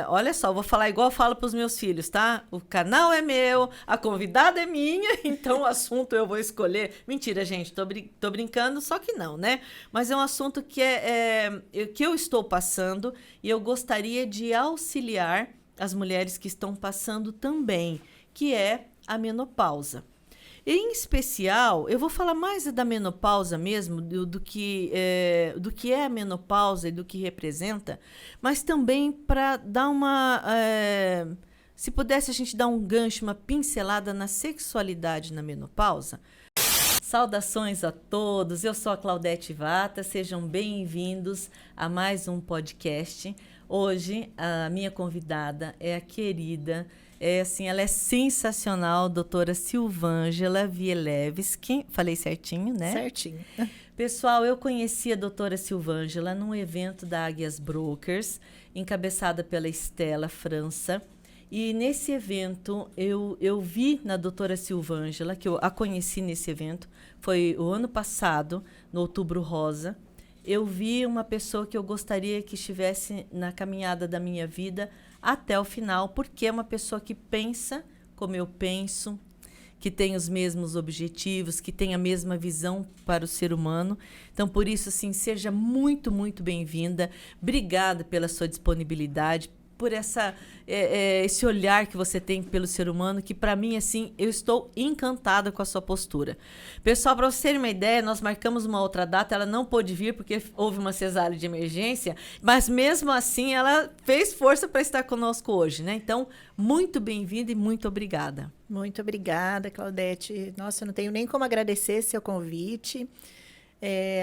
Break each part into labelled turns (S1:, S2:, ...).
S1: olha só, vou falar igual eu falo para os meus filhos, tá? O canal é meu, a convidada é minha, então o assunto eu vou escolher. Mentira, gente, tô brincando, só que não, né? Mas é um assunto que que eu estou passando e eu gostaria de auxiliar as mulheres que estão passando também, que é a menopausa. Em especial, eu vou falar mais da menopausa mesmo, do que é a menopausa e do que representa, mas também para dar se pudesse a gente dar um gancho, uma pincelada na sexualidade na menopausa. Saudações a todos, eu sou a Claudete Vata, sejam bem-vindos a mais um podcast. Hoje, a minha convidada é a querida, ela é sensacional, doutora Silvângela Vielewski. Falei certinho, né?
S2: Certinho.
S1: Pessoal, eu conheci a doutora Silvângela num evento da Águias Brokers, encabeçada pela Estela França. E nesse evento, eu vi na doutora Silvângela, que eu a conheci nesse evento, foi o ano passado, no Outubro Rosa. Eu vi uma pessoa que eu gostaria que estivesse na caminhada da minha vida até o final, porque é uma pessoa que pensa como eu penso, que tem os mesmos objetivos, que tem a mesma visão para o ser humano. Então, por isso, assim, seja muito, muito bem-vinda. Obrigada pela sua disponibilidade, por esse olhar que você tem pelo ser humano, que para mim, assim, eu estou encantada com a sua postura. Pessoal, para vocês terem uma ideia, nós marcamos uma outra data, ela não pôde vir porque houve uma cesárea de emergência, mas mesmo assim ela fez força para estar conosco hoje, né? Então, muito bem-vinda e muito obrigada.
S2: Muito obrigada, Claudete. Nossa, eu não tenho nem como agradecer seu convite.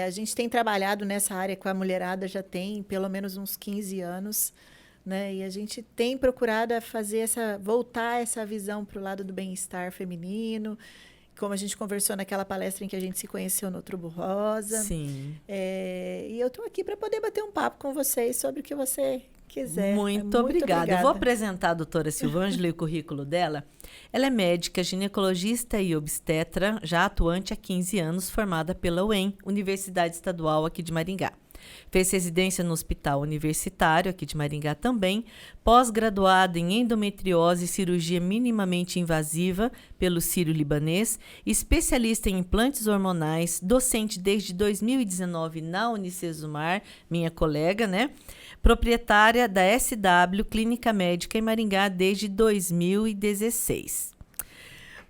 S2: A gente tem trabalhado nessa área com a mulherada já tem pelo menos uns 15 anos, né? E a gente tem procurado voltar essa visão para o lado do bem-estar feminino, como a gente conversou naquela palestra em que a gente se conheceu no Outubro Rosa.
S1: Sim.
S2: E eu estou aqui para poder bater um papo com vocês sobre o que você quiser.
S1: Muito obrigada. Eu vou apresentar a doutora Silvângela e o currículo dela. Ela é médica, ginecologista e obstetra, já atuante há 15 anos, formada pela UEM, Universidade Estadual aqui de Maringá. Fez residência no Hospital Universitário, aqui de Maringá também, pós-graduada em endometriose e cirurgia minimamente invasiva pelo Sírio-Libanês, especialista em implantes hormonais, docente desde 2019 na Unicesumar, minha colega, né? Proprietária da SW Clínica Médica em Maringá desde 2016.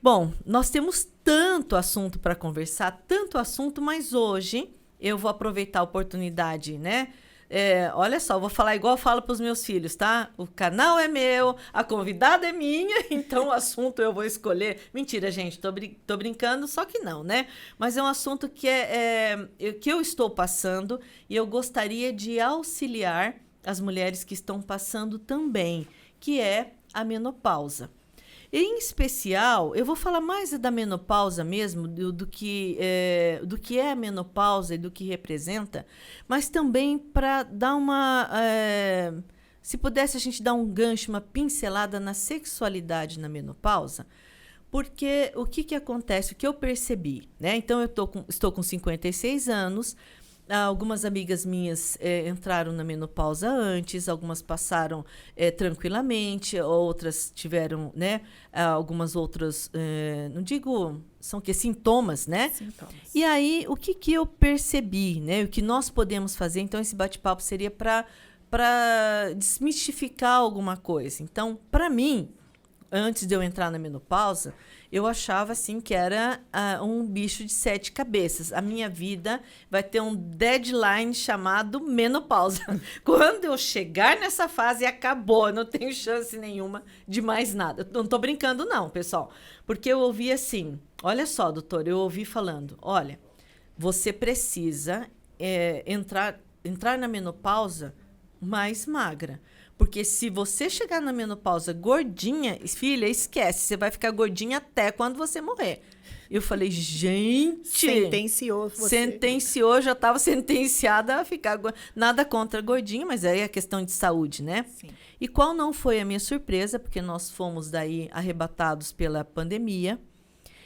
S1: Bom, nós temos tanto assunto para conversar, tanto assunto, mas hoje eu vou aproveitar a oportunidade, né? Olha só, vou falar igual eu falo para os meus filhos, tá? O canal é meu, a convidada é minha, então o assunto eu vou escolher. Mentira, gente, tô brincando, só que não, né? Mas é um assunto que que eu estou passando e eu gostaria de auxiliar as mulheres que estão passando também, que é a menopausa. Em especial, eu vou falar mais da menopausa mesmo, do que é a menopausa e do que representa, mas também para dar se pudesse a gente dar um gancho, uma pincelada na sexualidade na menopausa, porque o que acontece, o que eu percebi, né? Então, estou com 56 anos, algumas amigas minhas entraram na menopausa antes, algumas passaram tranquilamente, outras tiveram, né, algumas outras, não digo, são sintomas, né?
S2: Sintomas.
S1: E aí, o que eu percebi, né? O que nós podemos fazer? Então, esse bate-papo seria para desmistificar alguma coisa. Então, para mim, antes de eu entrar na menopausa, eu achava assim que era um bicho de 7 cabeças. A minha vida vai ter um deadline chamado menopausa. Quando eu chegar nessa fase, acabou. Eu não tenho chance nenhuma de mais nada. Eu não estou brincando não, pessoal. Porque eu ouvi assim, olha só, doutor, eu ouvi falando, olha, você precisa entrar na menopausa mais magra. Porque se você chegar na menopausa gordinha, filha, esquece. Você vai ficar gordinha até quando você morrer. Eu falei, gente...
S2: Sentenciou você.
S1: Sentenciou, já estava sentenciada a ficar... Nada contra gordinha, mas aí é questão de saúde, né?
S2: Sim.
S1: E qual não foi a minha surpresa? Porque nós fomos daí arrebatados pela pandemia.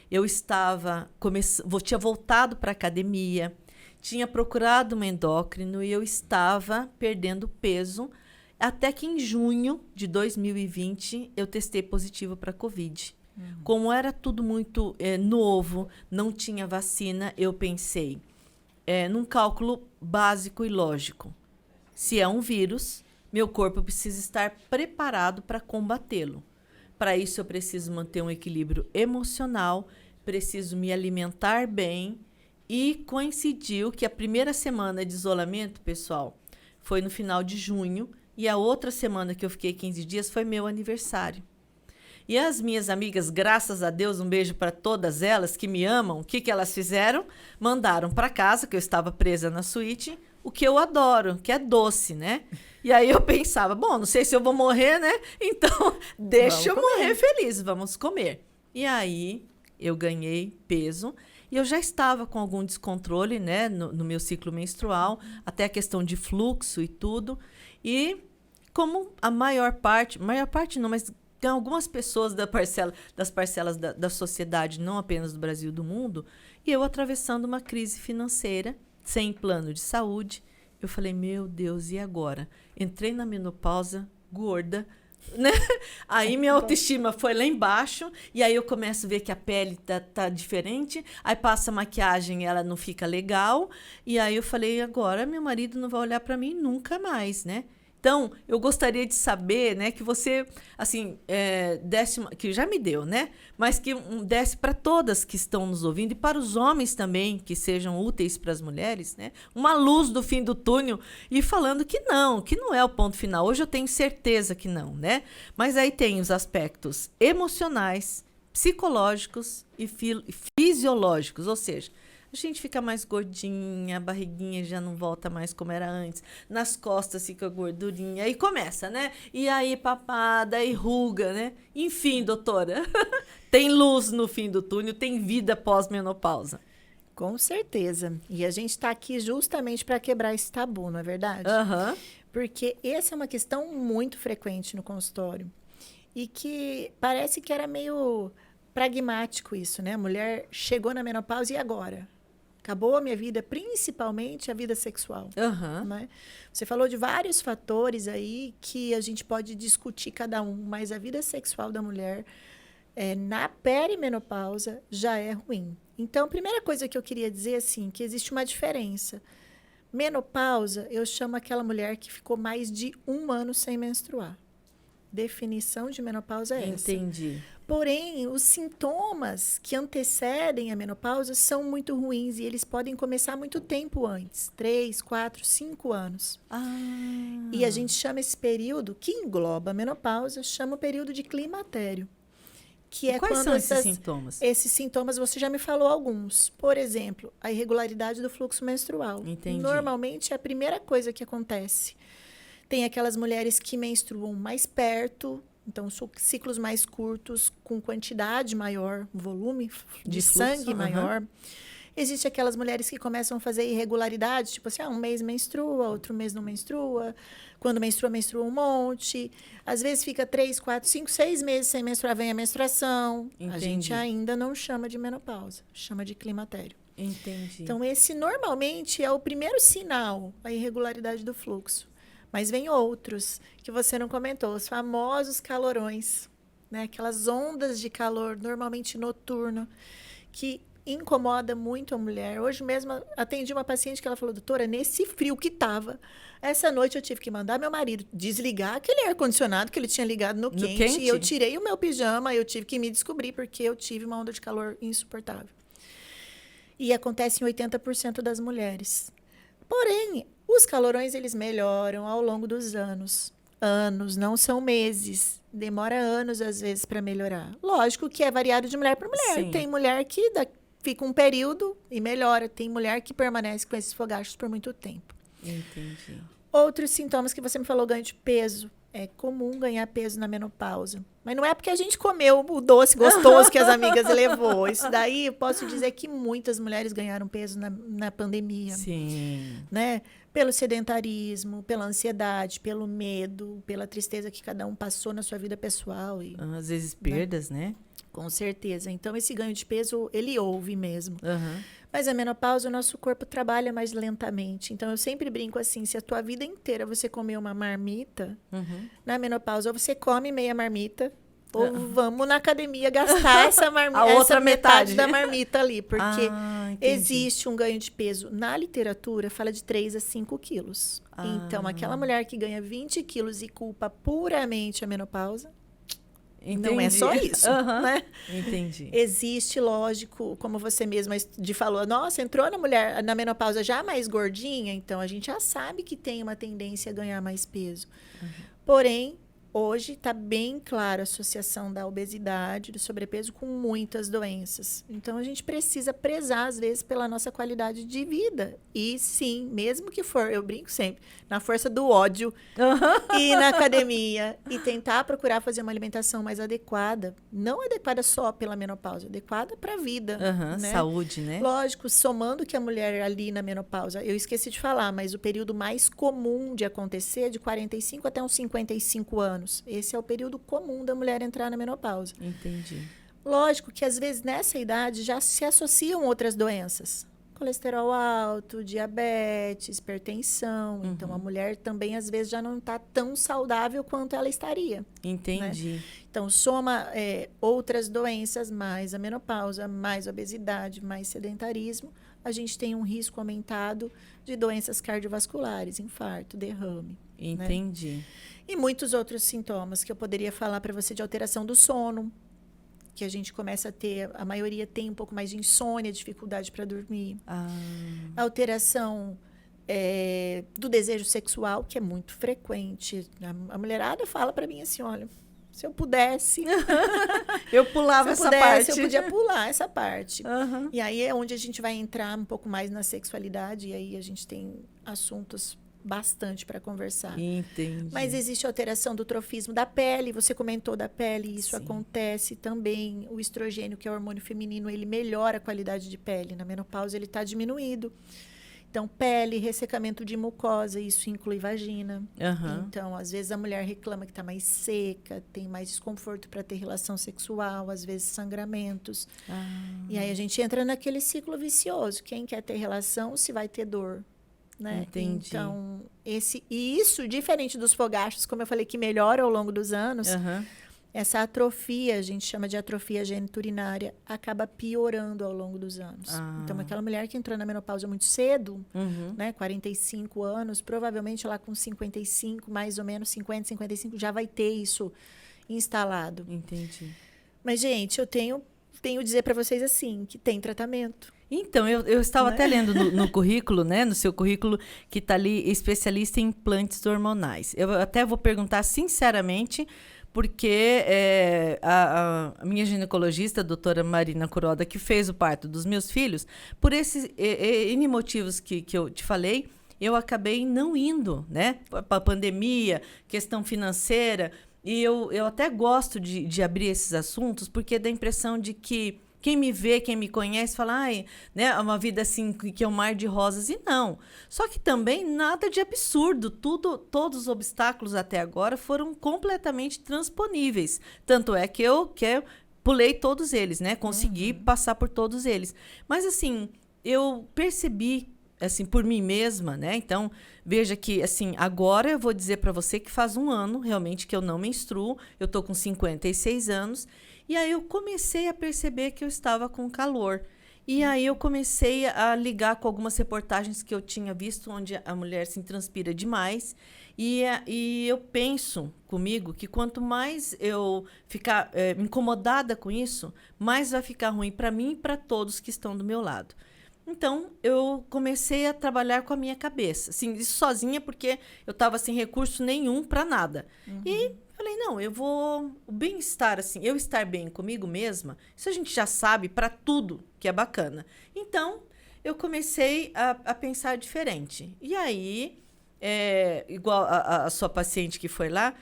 S1: Eu tinha voltado para a academia, tinha procurado um endócrino e eu estava perdendo peso. Até que em junho de 2020 eu testei positivo para Covid. Como era tudo muito novo, não tinha vacina, eu pensei num cálculo básico e lógico. Se é um vírus, meu corpo precisa estar preparado para combatê-lo. Para isso, eu preciso manter um equilíbrio emocional, preciso me alimentar bem. E coincidiu que a primeira semana de isolamento, pessoal, foi no final de junho. E a outra semana que eu fiquei 15 dias foi meu aniversário. E as minhas amigas, graças a Deus, um beijo para todas elas que me amam, o que elas fizeram? Mandaram para casa, que eu estava presa na suíte, o que eu adoro, que é doce, né? E aí eu pensava, bom, não sei se eu vou morrer, né? Então, deixa eu morrer feliz, vamos comer. E aí eu ganhei peso e eu já estava com algum descontrole, né, no meu ciclo menstrual, até a questão de fluxo e tudo. E como a maior parte não, mas tem algumas pessoas das parcelas da sociedade, não apenas do Brasil e do mundo, e eu atravessando uma crise financeira, sem plano de saúde, eu falei, meu Deus, e agora? Entrei na menopausa, gorda, né? Aí minha autoestima foi lá embaixo, e aí eu começo a ver que a pele tá diferente, aí passa a maquiagem, ela não fica legal, e aí eu falei, agora meu marido não vai olhar para mim nunca mais, né? Então, eu gostaria de saber, né, que você, assim, desse, que já me deu, né, mas que desse para todas que estão nos ouvindo e para os homens também, que sejam úteis para as mulheres, né, uma luz do fim do túnel e falando que não é o ponto final. Hoje eu tenho certeza que não, né, mas aí tem os aspectos emocionais, psicológicos e fisiológicos, ou seja, a gente fica mais gordinha, a barriguinha já não volta mais como era antes, nas costas fica gordurinha, aí começa, né? E aí papada, aí ruga, né? Enfim, doutora, tem luz no fim do túnel, tem vida pós-menopausa.
S2: Com certeza. E a gente está aqui justamente para quebrar esse tabu, não é verdade?
S1: Uhum.
S2: Porque essa é uma questão muito frequente no consultório. E que parece que era meio pragmático isso, né? A mulher chegou na menopausa e agora? Acabou a minha vida, principalmente a vida sexual.
S1: Uhum.
S2: Né? Você falou de vários fatores aí que a gente pode discutir cada um, mas a vida sexual da mulher na perimenopausa já é ruim. Então, a primeira coisa que eu queria dizer assim, que existe uma diferença. Menopausa, eu chamo aquela mulher que ficou mais de 1 ano sem menstruar. Definição de menopausa é essa.
S1: Entendi.
S2: Porém, os sintomas que antecedem a menopausa são muito ruins e eles podem começar muito tempo antes, 3, 4, 5 anos. E a gente chama esse período, que engloba a menopausa, chama o período de climatério. Que é
S1: quais
S2: quando
S1: são esses sintomas?
S2: Esses sintomas, você já me falou alguns. Por exemplo, a irregularidade do fluxo menstrual.
S1: Entendi.
S2: Normalmente é a primeira coisa que acontece. Tem aquelas mulheres que menstruam mais perto, então ciclos mais curtos, com quantidade maior, volume de sangue maior. Existem aquelas mulheres que começam a fazer irregularidades, tipo assim, um mês menstrua, outro mês não menstrua. Quando menstrua, menstrua um monte. Às vezes fica 3, 4, 5, 6 meses sem menstruar, vem a menstruação.
S1: Entendi.
S2: A gente ainda não chama de menopausa, chama de climatério.
S1: Entendi.
S2: Então, esse normalmente é o primeiro sinal, a irregularidade do fluxo. Mas vem outros que você não comentou, os famosos calorões, né? Aquelas ondas de calor, normalmente noturno, que incomoda muito a mulher. Hoje mesmo atendi uma paciente que ela falou, doutora, nesse frio que estava, essa noite eu tive que mandar meu marido desligar aquele ar-condicionado que ele tinha ligado no quente. E eu tirei o meu pijama, eu tive que me descobrir porque eu tive uma onda de calor insuportável. E acontece em 80% das mulheres. Porém, os calorões, eles melhoram ao longo dos anos. Anos, não são meses. Demora anos, às vezes, para melhorar. Lógico que é variado de mulher para mulher.
S1: Sim.
S2: Tem mulher que fica um período e melhora. Tem mulher que permanece com esses fogachos por muito tempo.
S1: Entendi.
S2: Outros sintomas que você me falou, ganho de peso. É comum ganhar peso na menopausa. Mas não é porque a gente comeu o doce gostoso que as amigas levou. Isso daí, eu posso dizer que muitas mulheres ganharam peso na pandemia.
S1: Sim.
S2: Né? Pelo sedentarismo, pela ansiedade, pelo medo, pela tristeza que cada um passou na sua vida pessoal.
S1: Às vezes perdas, né?
S2: Com certeza. Então, esse ganho de peso, ele houve mesmo.
S1: Uhum.
S2: Mas a menopausa, o nosso corpo trabalha mais lentamente. Então, eu sempre brinco assim, se a tua vida inteira você comer uma marmita, na menopausa, ou você come meia marmita, ou vamos na academia gastar essa marmita,
S1: outra
S2: essa metade
S1: metade
S2: da marmita ali. Porque
S1: entendi.
S2: existe um ganho de peso. Na literatura, fala de 3 a 5 quilos. Então, aquela mulher que ganha 20 quilos e culpa puramente a menopausa,
S1: Entendi.
S2: não é só isso, né?
S1: Entendi.
S2: Existe, lógico, como você mesma falou, nossa, entrou na mulher na menopausa já mais gordinha, então a gente já sabe que tem uma tendência a ganhar mais peso. Porém, hoje está bem clara a associação da obesidade, do sobrepeso com muitas doenças. Então, a gente precisa prezar, às vezes, pela nossa qualidade de vida. E, sim, mesmo que for, eu brinco sempre, na força do ódio, ir na academia e tentar procurar fazer uma alimentação mais adequada. Não adequada só pela menopausa, adequada para a vida. Né?
S1: Saúde, né?
S2: Lógico, somando que a mulher ali na menopausa, eu esqueci de falar, mas o período mais comum de acontecer é de 45 até uns 55 anos. Esse é o período comum da mulher entrar na menopausa.
S1: Entendi.
S2: Lógico que, às vezes, nessa idade, já se associam outras doenças. Colesterol alto, diabetes, hipertensão. Então, a mulher também, às vezes, já não está tão saudável quanto ela estaria.
S1: Entendi.
S2: Né? Então, soma outras doenças, mais a menopausa, mais obesidade, mais sedentarismo, a gente tem um risco aumentado de doenças cardiovasculares, infarto, derrame.
S1: Entendi.
S2: Né? E muitos outros sintomas que eu poderia falar para você de alteração do sono, que a gente começa a ter, a maioria tem um pouco mais de insônia, dificuldade para dormir. Alteração do desejo sexual, que é muito frequente. A mulherada fala para mim assim, olha, se eu pudesse...
S1: eu pulava essa parte.
S2: Eu podia pular essa parte. E aí é onde a gente vai entrar um pouco mais na sexualidade, e aí a gente tem assuntos bastante para conversar.
S1: Entendi.
S2: Mas existe alteração do trofismo da pele, você comentou da pele, isso acontece também. O estrogênio, que é o hormônio feminino, ele melhora a qualidade de pele. Na menopausa, ele está diminuído. Então, pele, ressecamento de mucosa, isso inclui vagina. Então, às vezes, a mulher reclama que está mais seca, tem mais desconforto para ter relação sexual, às vezes, sangramentos. E aí, a gente entra naquele ciclo vicioso. Quem quer ter relação, se vai ter dor. Né?
S1: Entendi.
S2: Então, isso, diferente dos fogachos, como eu falei, que melhora ao longo dos anos, essa atrofia, a gente chama de atrofia geniturinária, acaba piorando ao longo dos anos. Então, aquela mulher que entrou na menopausa muito cedo, né, 45 anos, provavelmente lá com 55, mais ou menos 50, 55, já vai ter isso instalado.
S1: Entendi.
S2: Mas, gente, eu tenho dizer para vocês assim, que tem tratamento.
S1: Então, eu estava até lendo no currículo, né? No seu currículo, que está ali, especialista em implantes hormonais. Eu até vou perguntar sinceramente, porque a minha ginecologista, a doutora Marina Kuroda, que fez o parto dos meus filhos, por esses N motivos que eu te falei, eu acabei não indo, né? Para a pandemia, questão financeira. E eu até gosto de abrir esses assuntos, porque dá a impressão de que quem me vê, quem me conhece, fala, né, uma vida assim, que é um mar de rosas. E não. Só que também nada de absurdo. Todos os obstáculos até agora foram completamente transponíveis. Tanto é que eu pulei todos eles, né? Consegui passar por todos eles. Mas, assim, eu percebi, assim, por mim mesma, né? Então, veja que, assim, agora eu vou dizer para você que faz um ano, realmente, que eu não menstruo. Eu tô com 56 anos. E aí eu comecei a perceber que eu estava com calor. E aí eu comecei a ligar com algumas reportagens que eu tinha visto, onde a mulher se transpira demais. E eu penso comigo que quanto mais eu ficar incomodada com isso, mais vai ficar ruim para mim e para todos que estão do meu lado. Então, eu comecei a trabalhar com a minha cabeça. Assim, isso sozinha, porque eu estava sem recurso nenhum para nada. E falei, não, o bem-estar, assim, eu estar bem comigo mesma, isso a gente já sabe para tudo que é bacana. Então, eu comecei a pensar diferente. E aí, igual a sua paciente que foi lá,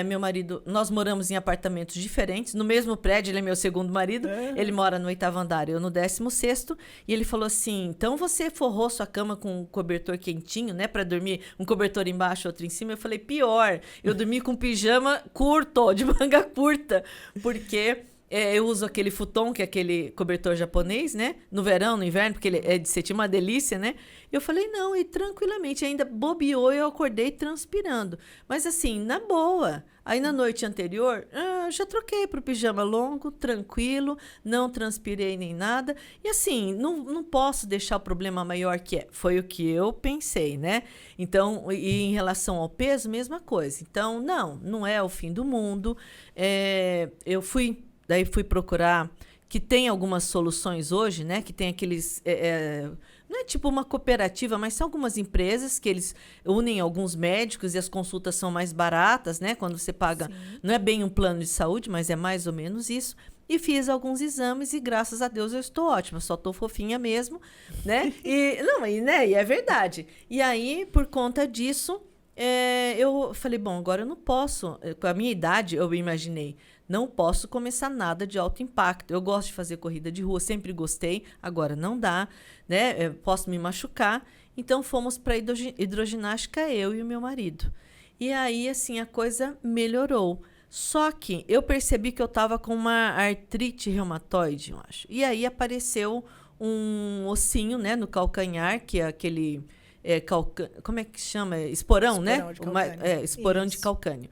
S1: meu marido, nós moramos em apartamentos diferentes, no mesmo prédio, ele é meu segundo marido, ele mora no 8º andar, eu no 16º, e ele falou assim, então você forrou sua cama com um cobertor quentinho, né, para dormir, um cobertor embaixo, outro em cima? Eu falei, pior, eu dormi com pijama curto, de manga curta, porque Eu uso aquele futon, que é aquele cobertor japonês, né? No verão, no inverno, porque ele é de cetim, uma delícia, né? Eu falei, não, e tranquilamente, ainda bobeou, eu acordei transpirando. Mas assim, na boa. Aí na noite anterior, já troquei para o pijama longo, tranquilo, não transpirei nem nada. E assim, não posso deixar o problema maior que é. Foi o que eu pensei, né? Então, e em relação ao peso, mesma coisa. Então, não é o fim do mundo. Eu fui procurar, que tem algumas soluções hoje, né? Que tem aqueles... não é tipo uma cooperativa, mas são algumas empresas que eles unem alguns médicos e as consultas são mais baratas, né? Quando você paga... Sim. Não é bem um plano de saúde, mas é mais ou menos isso. E fiz alguns exames e, graças a Deus, eu estou ótima. Só estou fofinha mesmo, né? E é verdade. E aí, por conta disso, eu falei, bom, agora eu não posso... Com a minha idade, eu imaginei... Não posso começar nada de alto impacto. Eu gosto de fazer corrida de rua, sempre gostei. Agora não dá, né? Eu posso me machucar. Então fomos para hidroginástica, eu e o meu marido. E aí, assim, a coisa melhorou. Só que eu percebi que eu estava com uma artrite reumatoide, eu acho. E aí apareceu um ossinho, né, no calcanhar, que é aquele... como é que chama? Esporão, né?
S2: De calcânio.
S1: Esporão de calcânio.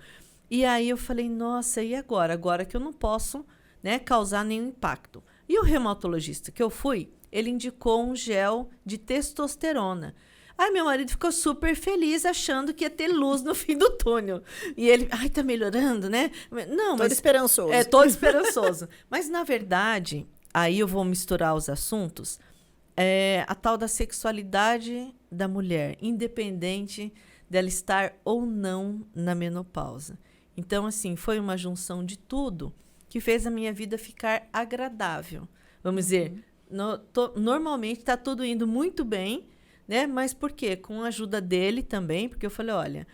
S1: E aí eu falei, nossa, e agora? Agora que eu não posso, né, causar nenhum impacto. E o reumatologista que eu fui, ele indicou um gel de testosterona. Aí meu marido ficou super feliz, achando que ia ter luz no fim do túnel. E ele, tá melhorando, né? Não,
S2: todo esperançoso.
S1: Todo esperançoso. Mas, na verdade, aí eu vou misturar os assuntos, a tal da sexualidade da mulher, independente dela estar ou não na menopausa. Então, assim, foi uma junção de tudo que fez a minha vida ficar agradável. Vamos dizer, normalmente está tudo indo muito bem, né? Mas por quê? Com a ajuda dele também, porque eu falei, olha,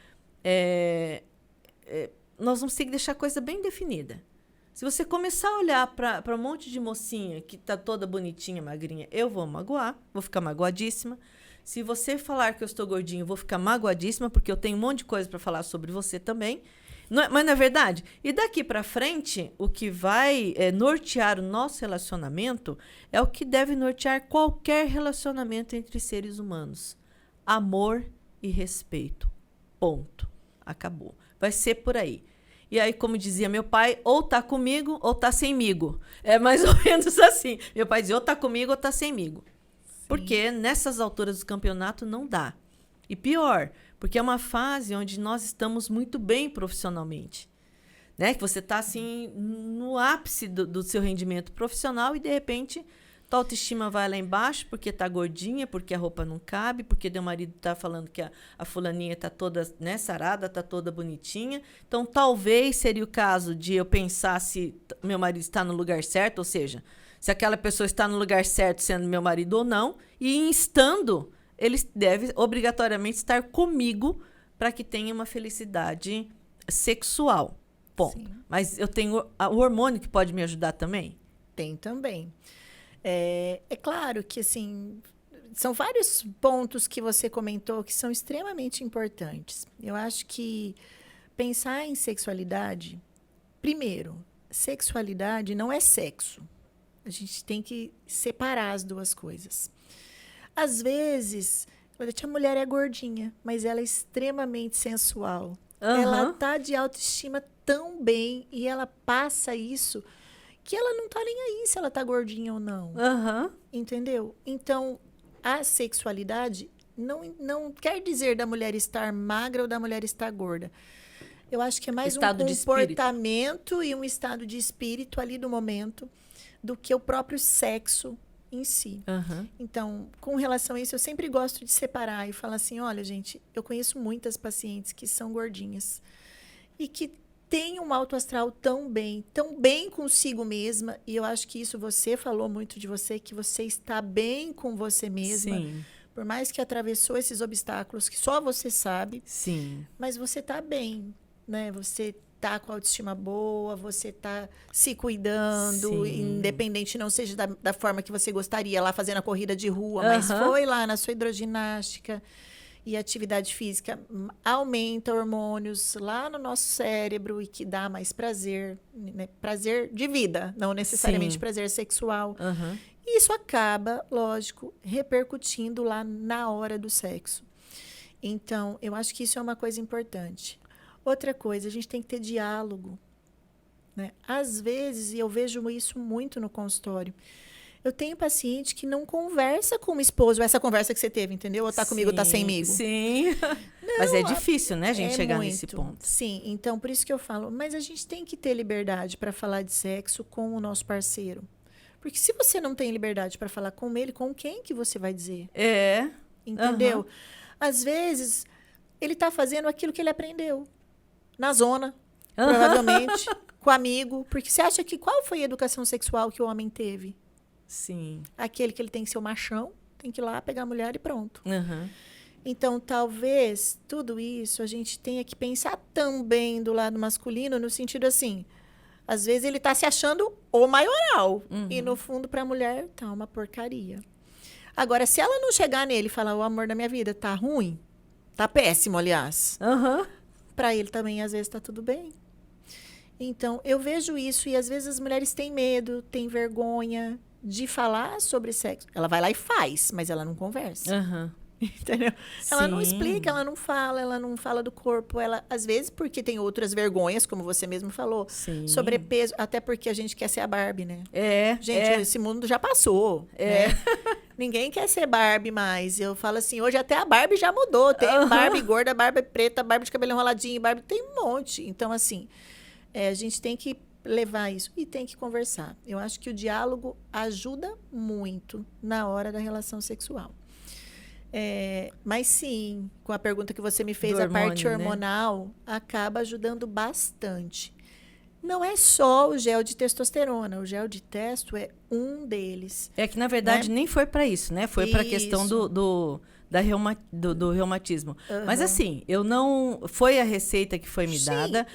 S1: nós vamos ter que deixar a coisa bem definida. Se você começar a olhar para um monte de mocinha que está toda bonitinha, magrinha, eu vou magoar, vou ficar magoadíssima. Se você falar que eu estou gordinho, eu vou ficar magoadíssima, porque eu tenho um monte de coisa para falar sobre você também. Mas, na verdade, e daqui para frente, o que vai nortear o nosso relacionamento é o que deve nortear qualquer relacionamento entre seres humanos. Amor e respeito. Ponto. Acabou. Vai ser por aí. E aí, como dizia meu pai, ou tá comigo ou tá semigo. É mais ou menos assim. Meu pai dizia, ou tá comigo ou tá semigo. Porque nessas alturas do campeonato não dá. E pior, porque é uma fase onde nós estamos muito bem profissionalmente. Né? Que você está assim, no ápice do seu rendimento profissional e, de repente, tua autoestima vai lá embaixo porque está gordinha, porque a roupa não cabe, porque teu marido está falando que a fulaninha está toda, né, sarada, está toda bonitinha. Então, talvez seria o caso de eu pensar se meu marido está no lugar certo, ou seja, se aquela pessoa está no lugar certo sendo meu marido ou não, e estando, ele deve obrigatoriamente estar comigo para que tenha uma felicidade sexual. Ponto. Sim. Mas eu tenho o hormônio que pode me ajudar também?
S2: Tem também. É claro que, assim, são vários pontos que você comentou que são extremamente importantes. Eu acho que pensar em sexualidade, primeiro, sexualidade não é sexo. A gente tem que separar as duas coisas. Às vezes, a mulher é gordinha, mas ela é extremamente sensual. Uhum. Ela tá de autoestima tão bem e ela passa isso que ela não tá nem aí se ela tá gordinha ou não.
S1: Uhum.
S2: Entendeu? Então, a sexualidade não quer dizer da mulher estar magra ou da mulher estar gorda. Eu acho que é mais um comportamento e um estado de espírito ali do momento do que o próprio sexo em si.
S1: Uhum.
S2: Então, com relação a isso, eu sempre gosto de separar e falar assim, olha, gente, eu conheço muitas pacientes que são gordinhas e que têm um alto astral tão bem consigo mesma, e eu acho que isso você falou muito de você, que você está bem com você mesma.
S1: Sim.
S2: Por mais que atravessou esses obstáculos que só você sabe.
S1: Sim.
S2: Mas você está bem, né? Você tá com a autoestima boa, você tá se cuidando,
S1: Sim.
S2: independente não seja da forma que você gostaria, lá fazendo a corrida de rua, mas foi lá na sua hidroginástica. e a atividade física aumenta hormônios lá no nosso cérebro e que dá mais prazer, né? Prazer de vida, não necessariamente
S1: Sim.
S2: prazer sexual.
S1: Aham.
S2: E isso acaba, lógico, repercutindo lá na hora do sexo. Então, eu acho que isso é uma coisa importante. Outra coisa, a gente tem que ter diálogo, né? Às vezes, e eu vejo isso muito no consultório, eu tenho paciente que não conversa com o esposo, essa conversa que você teve, entendeu? Ou tá comigo ou tá semigo.
S1: Sim. Mas é difícil, né, a gente chegar
S2: muito.
S1: nesse ponto.
S2: Sim, então por isso que eu falo, mas a gente tem que ter liberdade para falar de sexo com o nosso parceiro. Porque se você não tem liberdade para falar com ele, com quem que você vai dizer?
S1: É.
S2: Entendeu?
S1: Aham.
S2: Às vezes, ele tá fazendo aquilo que ele aprendeu. Na zona, provavelmente, com amigo. Porque você acha que qual foi a educação sexual que o homem teve?
S1: Sim.
S2: Aquele que ele tem que ser o machão, tem que ir lá pegar a mulher e pronto.
S1: Aham.
S2: Então, talvez tudo isso a gente tenha que pensar também do lado masculino, no sentido assim, às vezes ele está se achando o maioral. E no fundo, para a mulher, tá uma porcaria. Agora, se ela não chegar nele e falar, o amor da minha vida tá ruim, tá péssimo, aliás,
S1: Aham.
S2: para ele também, às vezes, tá tudo bem. Então, eu vejo isso e às vezes as mulheres têm medo, têm vergonha de falar sobre sexo. Ela vai lá e faz, mas ela não conversa.
S1: Aham.
S2: Entendeu? Ela não
S1: Sim.
S2: explica, ela não fala do corpo. Ela, às vezes, porque tem outras vergonhas, como você mesmo falou.
S1: Sim.
S2: Sobrepeso, até porque a gente quer ser a Barbie, né? Gente,
S1: É.
S2: esse mundo já passou. Né? Ninguém quer ser Barbie mais. Eu falo assim, hoje até a Barbie já mudou. Tem Barbie gorda, Barbie preta, Barbie de cabelo enroladinho, Barbie tem um monte. Então, assim, a gente tem que levar isso e tem que conversar. Eu acho que o diálogo ajuda muito na hora da relação sexual. Mas sim, com a pergunta que você me fez,
S1: Do
S2: a parte
S1: hormônio, né?
S2: hormonal acaba ajudando bastante. Não é só o gel de testosterona, o gel de testo é um deles.
S1: É que, na verdade,
S2: Né?
S1: nem foi para isso, né? Foi para a questão
S2: Isso.
S1: do reumatismo. Mas
S2: Aham.
S1: assim, eu não... Foi a receita que foi me
S2: Sim.
S1: dada.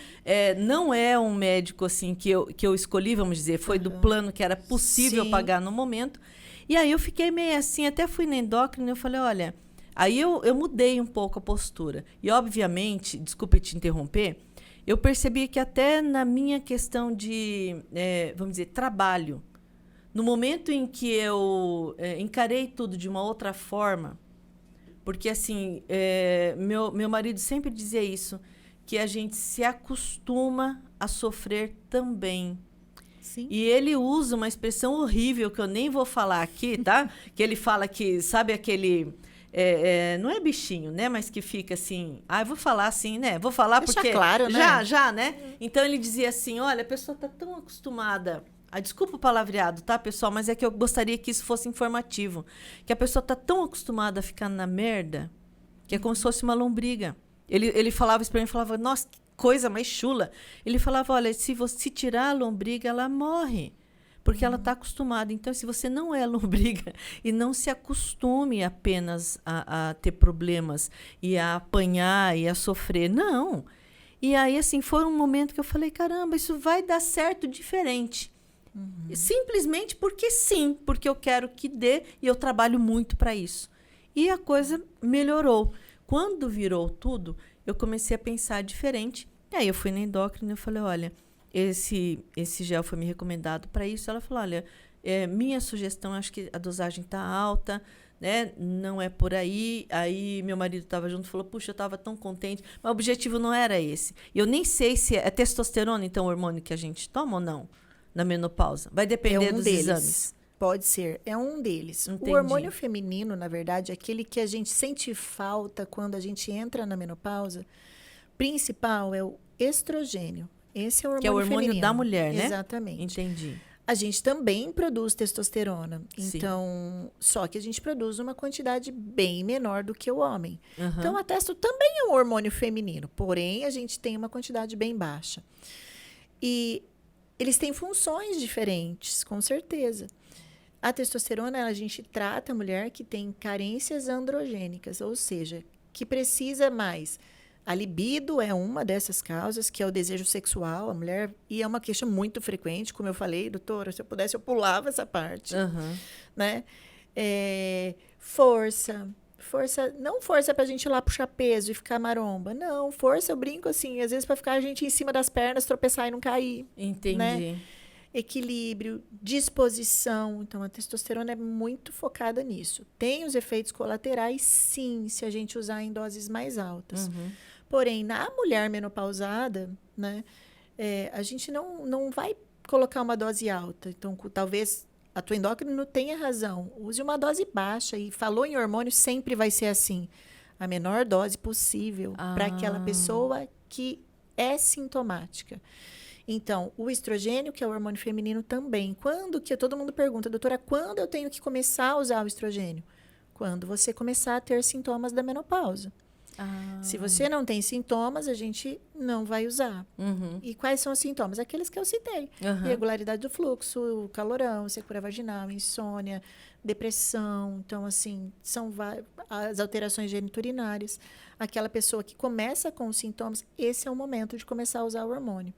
S1: Não é um médico, assim, que eu escolhi, vamos dizer. Foi do plano que era possível
S2: Sim.
S1: pagar no momento. E aí eu fiquei meio assim, até fui na endócrina e eu falei, olha... Aí eu mudei um pouco a postura. E, obviamente, desculpe te interromper, eu percebi que até na minha questão de, vamos dizer, trabalho, no momento em que eu encarei tudo de uma outra forma, porque, assim, meu marido sempre dizia isso, que a gente se acostuma a sofrer também.
S2: Sim.
S1: E ele usa uma expressão horrível, que eu nem vou falar aqui, tá? Que ele fala que, sabe aquele... não é bichinho, né? Mas que fica assim... eu vou falar assim, né? Vou falar
S2: Deixa
S1: porque...
S2: claro, né?
S1: Já, né? Então, ele dizia assim, olha, a pessoa está tão acostumada... desculpa o palavreado, tá, pessoal? Mas é que eu gostaria que isso fosse informativo. Que a pessoa está tão acostumada a ficar na merda, que é como se fosse uma lombriga. Ele falava isso para mim, falava, nossa, que coisa mais chula. Ele falava, olha, se tirar a lombriga, ela morre. Porque ela está acostumada. Então, se você não é lombriga e não se acostume apenas a ter problemas e a apanhar e a sofrer, não. E aí, assim, foi um momento que eu falei, caramba, isso vai dar certo diferente. Simplesmente porque sim, porque eu quero que dê e eu trabalho muito para isso. E a coisa melhorou. Quando virou tudo, eu comecei a pensar diferente. E aí eu fui na endócrina e falei, olha, esse gel foi me recomendado para isso. Ela falou, olha, minha sugestão, acho que a dosagem está alta, né? Não é por aí. Aí meu marido estava junto e falou, puxa, eu estava tão contente. Mas o objetivo não era esse. E eu nem sei se é testosterona, então, o hormônio que a gente toma ou não, na menopausa. Vai depender dos exames.
S2: Pode ser, é um deles.
S1: Entendi.
S2: O hormônio feminino, na verdade, é aquele que a gente sente falta quando a gente entra na menopausa. Principal é o estrogênio. Esse é o hormônio feminino.
S1: Que é o hormônio
S2: feminino.
S1: da mulher, né?
S2: Exatamente.
S1: Entendi.
S2: A gente também produz testosterona.
S1: Sim.
S2: Então, só que a gente produz uma quantidade bem menor do que o homem.
S1: Uhum.
S2: Então, a testo também é um hormônio feminino, porém, a gente tem uma quantidade bem baixa. E eles têm funções diferentes, com certeza. A testosterona, a gente trata a mulher que tem carências androgênicas, ou seja, que precisa mais. A libido é uma dessas causas, que é o desejo sexual, a mulher, e é uma queixa muito frequente, como eu falei, doutora, se eu pudesse, eu pulava essa parte,
S1: Uhum.
S2: né? Força, Força, não força pra gente ir lá puxar peso e ficar maromba. Não, força, eu brinco assim, às vezes pra ficar a gente em cima das pernas, tropeçar e não cair.
S1: Entendi.
S2: Né? Equilíbrio, disposição. Então, a testosterona é muito focada nisso. Tem os efeitos colaterais, sim, se a gente usar em doses mais altas. Porém, na mulher menopausada, né, a gente não vai colocar uma dose alta. Então, talvez a tua endócrino tenha razão. Use uma dose baixa. E falou em hormônio, sempre vai ser assim. A menor dose possível para aquela pessoa que é sintomática. Então, o estrogênio, que é o hormônio feminino também. Todo mundo pergunta, doutora, quando eu tenho que começar a usar o estrogênio? Quando você começar a ter sintomas da menopausa. Se você não tem sintomas, a gente não vai usar. E quais são os sintomas? Aqueles que eu citei. Irregularidade do fluxo, calorão, secura vaginal, insônia, depressão. Então, assim, são as alterações geniturinárias. Aquela pessoa que começa com os sintomas, esse é o momento de começar a usar o hormônio.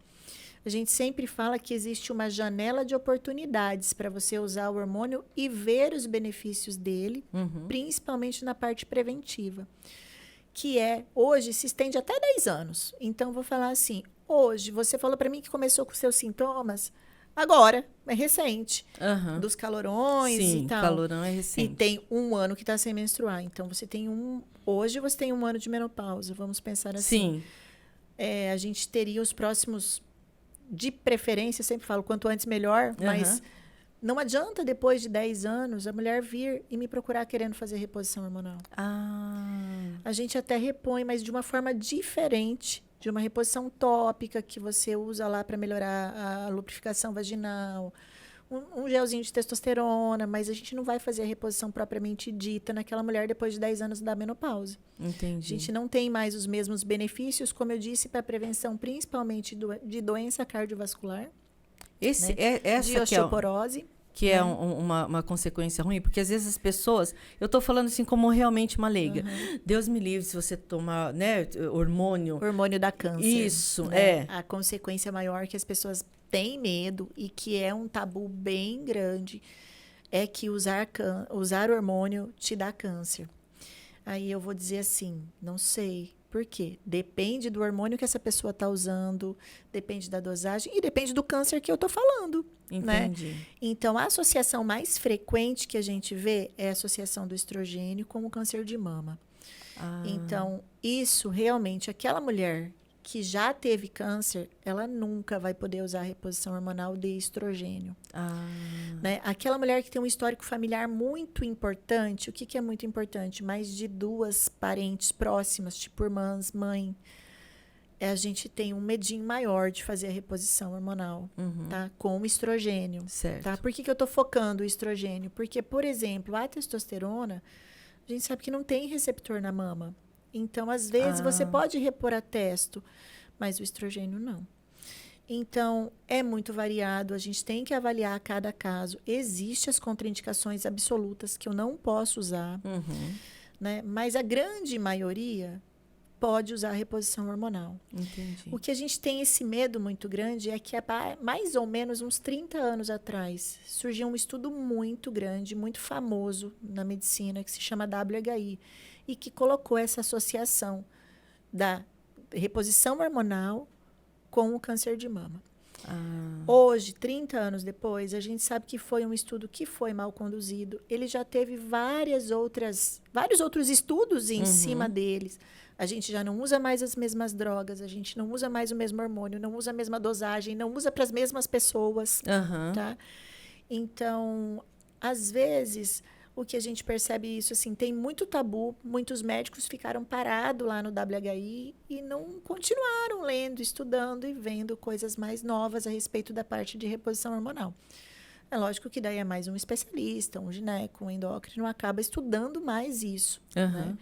S2: A gente sempre fala que existe uma janela de oportunidades para você usar o hormônio e ver os benefícios dele, principalmente na parte preventiva. Que hoje, se estende até 10 anos. Então, vou falar assim, hoje, você falou para mim que começou com seus sintomas, agora, é recente, dos calorões e tal.
S1: Sim, calorão é recente.
S2: E tem 1 ano que está sem menstruar. Então, hoje você tem 1 ano de menopausa, vamos pensar assim.
S1: Sim.
S2: A gente teria os próximos... De preferência, sempre falo, quanto antes melhor, mas não adianta depois de 10 anos a mulher vir e me procurar querendo fazer reposição hormonal. A gente até repõe, mas de uma forma diferente, de uma reposição tópica que você usa lá para melhorar a lubrificação vaginal, um gelzinho de testosterona, mas a gente não vai fazer a reposição propriamente dita naquela mulher depois de 10 anos da menopausa.
S1: Entendi.
S2: A gente não tem mais os mesmos benefícios, como eu disse, para a prevenção principalmente de doença cardiovascular, né? De osteoporose.
S1: Que é uma consequência ruim, porque às vezes as pessoas... Eu estou falando assim como realmente uma leiga. Deus me livre se você tomar, né, hormônio...
S2: Hormônio da câncer.
S1: Isso,
S2: né? A consequência maior que as pessoas têm medo e que é um tabu bem grande é que usar hormônio te dá câncer. Aí eu vou dizer assim, não sei... Por quê? Depende do hormônio que essa pessoa está usando, depende da dosagem e depende do câncer que eu estou falando.
S1: Entendi.
S2: Né? Então, a associação mais frequente que a gente vê é a associação do estrogênio com o câncer de mama. Então, isso realmente, aquela mulher que já teve câncer, ela nunca vai poder usar a reposição hormonal de estrogênio. Né? Aquela mulher que tem um histórico familiar muito importante, o que é muito importante? Mais de 2 parentes próximas, tipo irmãs, mãe, a gente tem um medinho maior de fazer a reposição hormonal, tá? Com o estrogênio.
S1: Certo.
S2: Tá? Por que eu estou focando o estrogênio? Porque, por exemplo, a testosterona, a gente sabe que não tem receptor na mama. Então, às vezes, você pode repor a testo, mas o estrogênio não. Então, é muito variado, a gente tem que avaliar cada caso. Existem as contraindicações absolutas que eu não posso usar, né? Mas a grande maioria pode usar a reposição hormonal.
S1: Entendi.
S2: O que a gente tem esse medo muito grande é que, mais ou menos uns 30 anos atrás, surgiu um estudo muito grande, muito famoso na medicina, que se chama WHI, e que colocou essa associação da reposição hormonal com o câncer de mama. Hoje, 30 anos depois, a gente sabe que foi um estudo que foi mal conduzido. Ele já teve vários outros estudos em cima deles. A gente já não usa mais as mesmas drogas, a gente não usa mais o mesmo hormônio, não usa a mesma dosagem, não usa para as mesmas pessoas. Tá? Então, às vezes... O que a gente percebe isso, assim, tem muito tabu, muitos médicos ficaram parados lá no WHI e não continuaram lendo, estudando e vendo coisas mais novas a respeito da parte de reposição hormonal. É lógico que daí é mais um especialista, um gineco, um endócrino, acaba estudando mais isso. Né?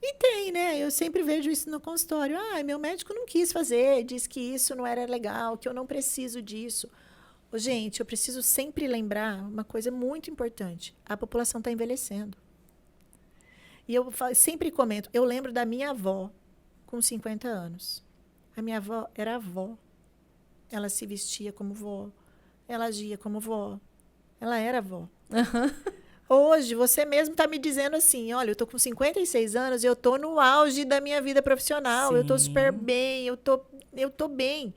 S2: E tem, né? Eu sempre vejo isso no consultório. Meu médico não quis fazer, disse que isso não era legal, que eu não preciso disso. Gente, eu preciso sempre lembrar uma coisa muito importante. A população está envelhecendo. E eu sempre comento, eu lembro da minha avó com 50 anos. A minha avó era avó. Ela se vestia como vó. Ela agia como vó. Ela era avó. Hoje, você mesmo está me dizendo assim, olha, eu estou com 56 anos, eu estou no auge da minha vida profissional, eu estou super bem, eu tô bem.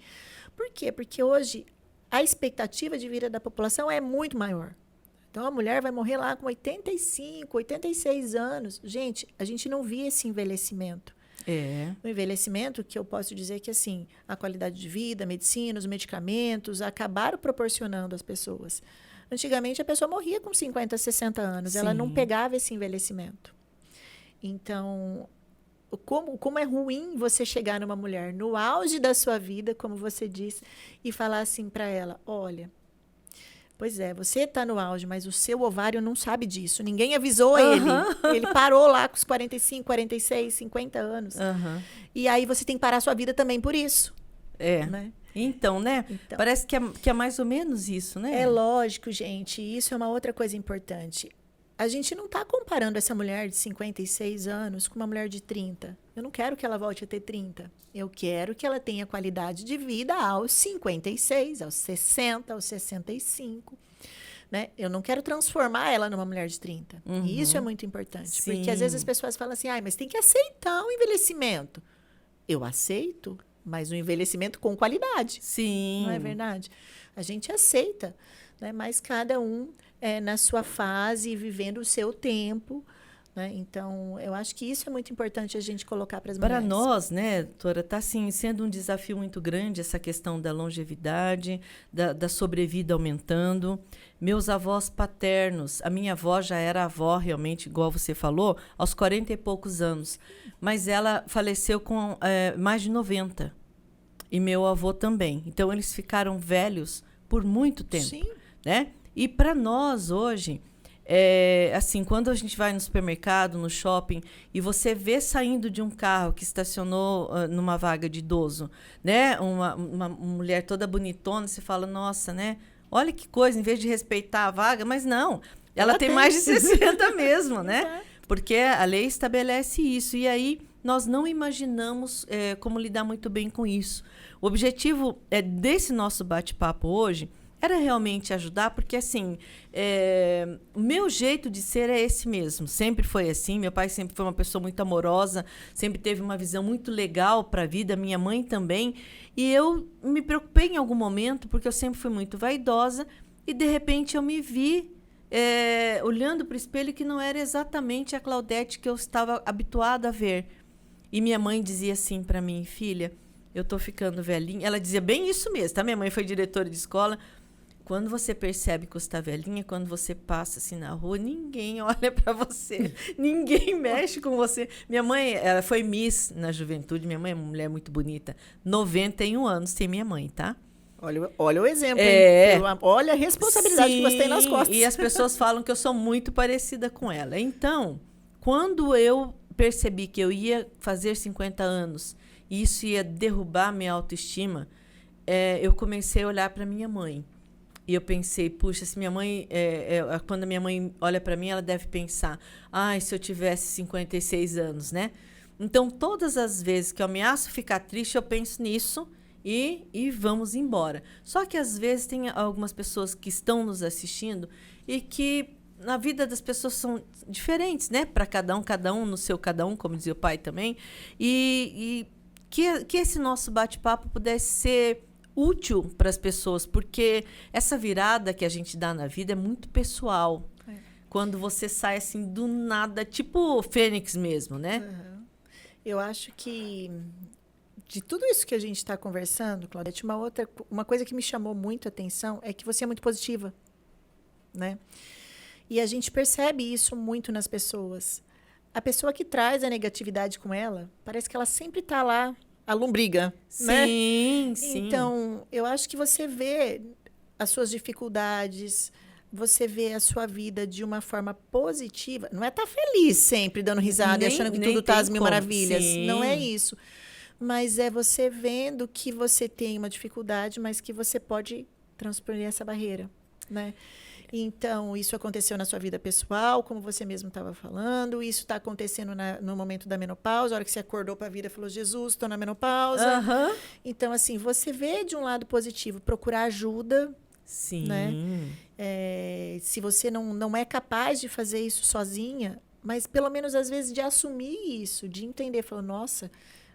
S2: Por quê? Porque hoje a expectativa de vida da população é muito maior. Então, a mulher vai morrer lá com 85, 86 anos. Gente, a gente não via esse envelhecimento. O envelhecimento, que eu posso dizer que, assim, a qualidade de vida, a medicina, os medicamentos acabaram proporcionando às pessoas. Antigamente, a pessoa morria com 50, 60 anos. Ela não pegava esse envelhecimento. Então, como é ruim você chegar numa mulher no auge da sua vida, como você disse, e falar assim para ela, olha, pois é, você está no auge, mas o seu ovário não sabe disso. Ninguém avisou ele. Ele parou lá com os 45, 46, 50 anos. E aí você tem que parar a sua vida também por isso. Né?
S1: Então, né? Então, parece que é mais ou menos isso, né?
S2: É lógico, gente. Isso é uma outra coisa importante. A gente não está comparando essa mulher de 56 anos com uma mulher de 30. Eu não quero que ela volte a ter 30. Eu quero que ela tenha qualidade de vida aos 56, aos 60, aos 65. Né? Eu não quero transformar ela numa mulher de 30. E isso é muito importante. Porque às vezes as pessoas falam assim, mas tem que aceitar o envelhecimento. Eu aceito, mas o envelhecimento com qualidade. Não é verdade? A gente aceita, né? Mas cada um na sua fase, vivendo o seu tempo. Né? Então, eu acho que isso é muito importante a gente colocar para as mulheres.
S1: Para nós, né, doutora, está assim, sendo um desafio muito grande essa questão da longevidade, da sobrevida aumentando. Meus avós paternos, a minha avó já era avó, realmente, igual você falou, aos 40 e poucos anos. Mas ela faleceu com mais de 90. E meu avô também. Então, eles ficaram velhos por muito tempo. Né? E para nós, hoje, assim, quando a gente vai no supermercado, no shopping, e você vê saindo de um carro que estacionou numa vaga de idoso, né? Uma mulher toda bonitona, você fala, nossa, né? Olha que coisa, em vez de respeitar a vaga, mas não, ela tem mais de 60 mesmo, né? Porque a lei estabelece isso. E aí nós não imaginamos como lidar muito bem com isso. O objetivo desse nosso bate-papo hoje era realmente ajudar, porque, assim, o meu jeito de ser é esse mesmo. Sempre foi assim. Meu pai sempre foi uma pessoa muito amorosa, sempre teve uma visão muito legal para a vida, minha mãe também. E eu me preocupei em algum momento, porque eu sempre fui muito vaidosa, e, de repente, eu me vi olhando para o espelho que não era exatamente a Claudete que eu estava habituada a ver. E minha mãe dizia assim para mim, filha, eu estou ficando velhinha. Ela dizia bem isso mesmo, tá? Minha mãe foi diretora de escola. Quando você percebe que você está velhinha, quando você passa assim na rua, ninguém olha para você, ninguém mexe com você. Minha mãe, ela foi Miss na juventude, minha mãe é uma mulher muito bonita. 91 anos tem minha mãe, tá?
S2: Olha o exemplo, hein? Olha a responsabilidade que você tem nas costas.
S1: E as pessoas falam que eu sou muito parecida com ela. Então, quando eu percebi que eu ia fazer 50 anos e isso ia derrubar minha autoestima, eu comecei a olhar para minha mãe. E eu pensei, puxa, se minha mãe... quando a minha mãe olha para mim, ela deve pensar, se eu tivesse 56 anos, né? Então, todas as vezes que eu ameaço ficar triste, eu penso nisso e vamos embora. Só que, às vezes, tem algumas pessoas que estão nos assistindo e que na vida das pessoas são diferentes, né? Para cada um no seu cada um, como dizia o pai também. E que esse nosso bate-papo pudesse ser útil para as pessoas, porque essa virada que a gente dá na vida é muito pessoal. Quando você sai assim do nada, tipo Fênix mesmo, né?
S2: Eu acho que de tudo isso que a gente está conversando, Claudete, uma coisa que me chamou muito a atenção é que você é muito positiva, né? E a gente percebe isso muito nas pessoas. A pessoa que traz a negatividade com ela, parece que ela sempre está lá, a lombriga, né?
S1: Sim.
S2: Então, eu acho que você vê as suas dificuldades, você vê a sua vida de uma forma positiva. Não é estar feliz sempre, dando risada e achando que tudo está às mil maravilhas.
S1: Sim.
S2: Não é isso. Mas é você vendo que você tem uma dificuldade, mas que você pode transpor essa barreira, né? Então, isso aconteceu na sua vida pessoal, como você mesmo estava falando. Isso está acontecendo no momento da menopausa, a hora que você acordou para a vida e falou, Jesus, estou na menopausa. Então, assim, você vê de um lado positivo, procurar ajuda,
S1: Sim.
S2: Né? Se você não é capaz de fazer isso sozinha, mas pelo menos às vezes de assumir isso, de entender, falar, nossa,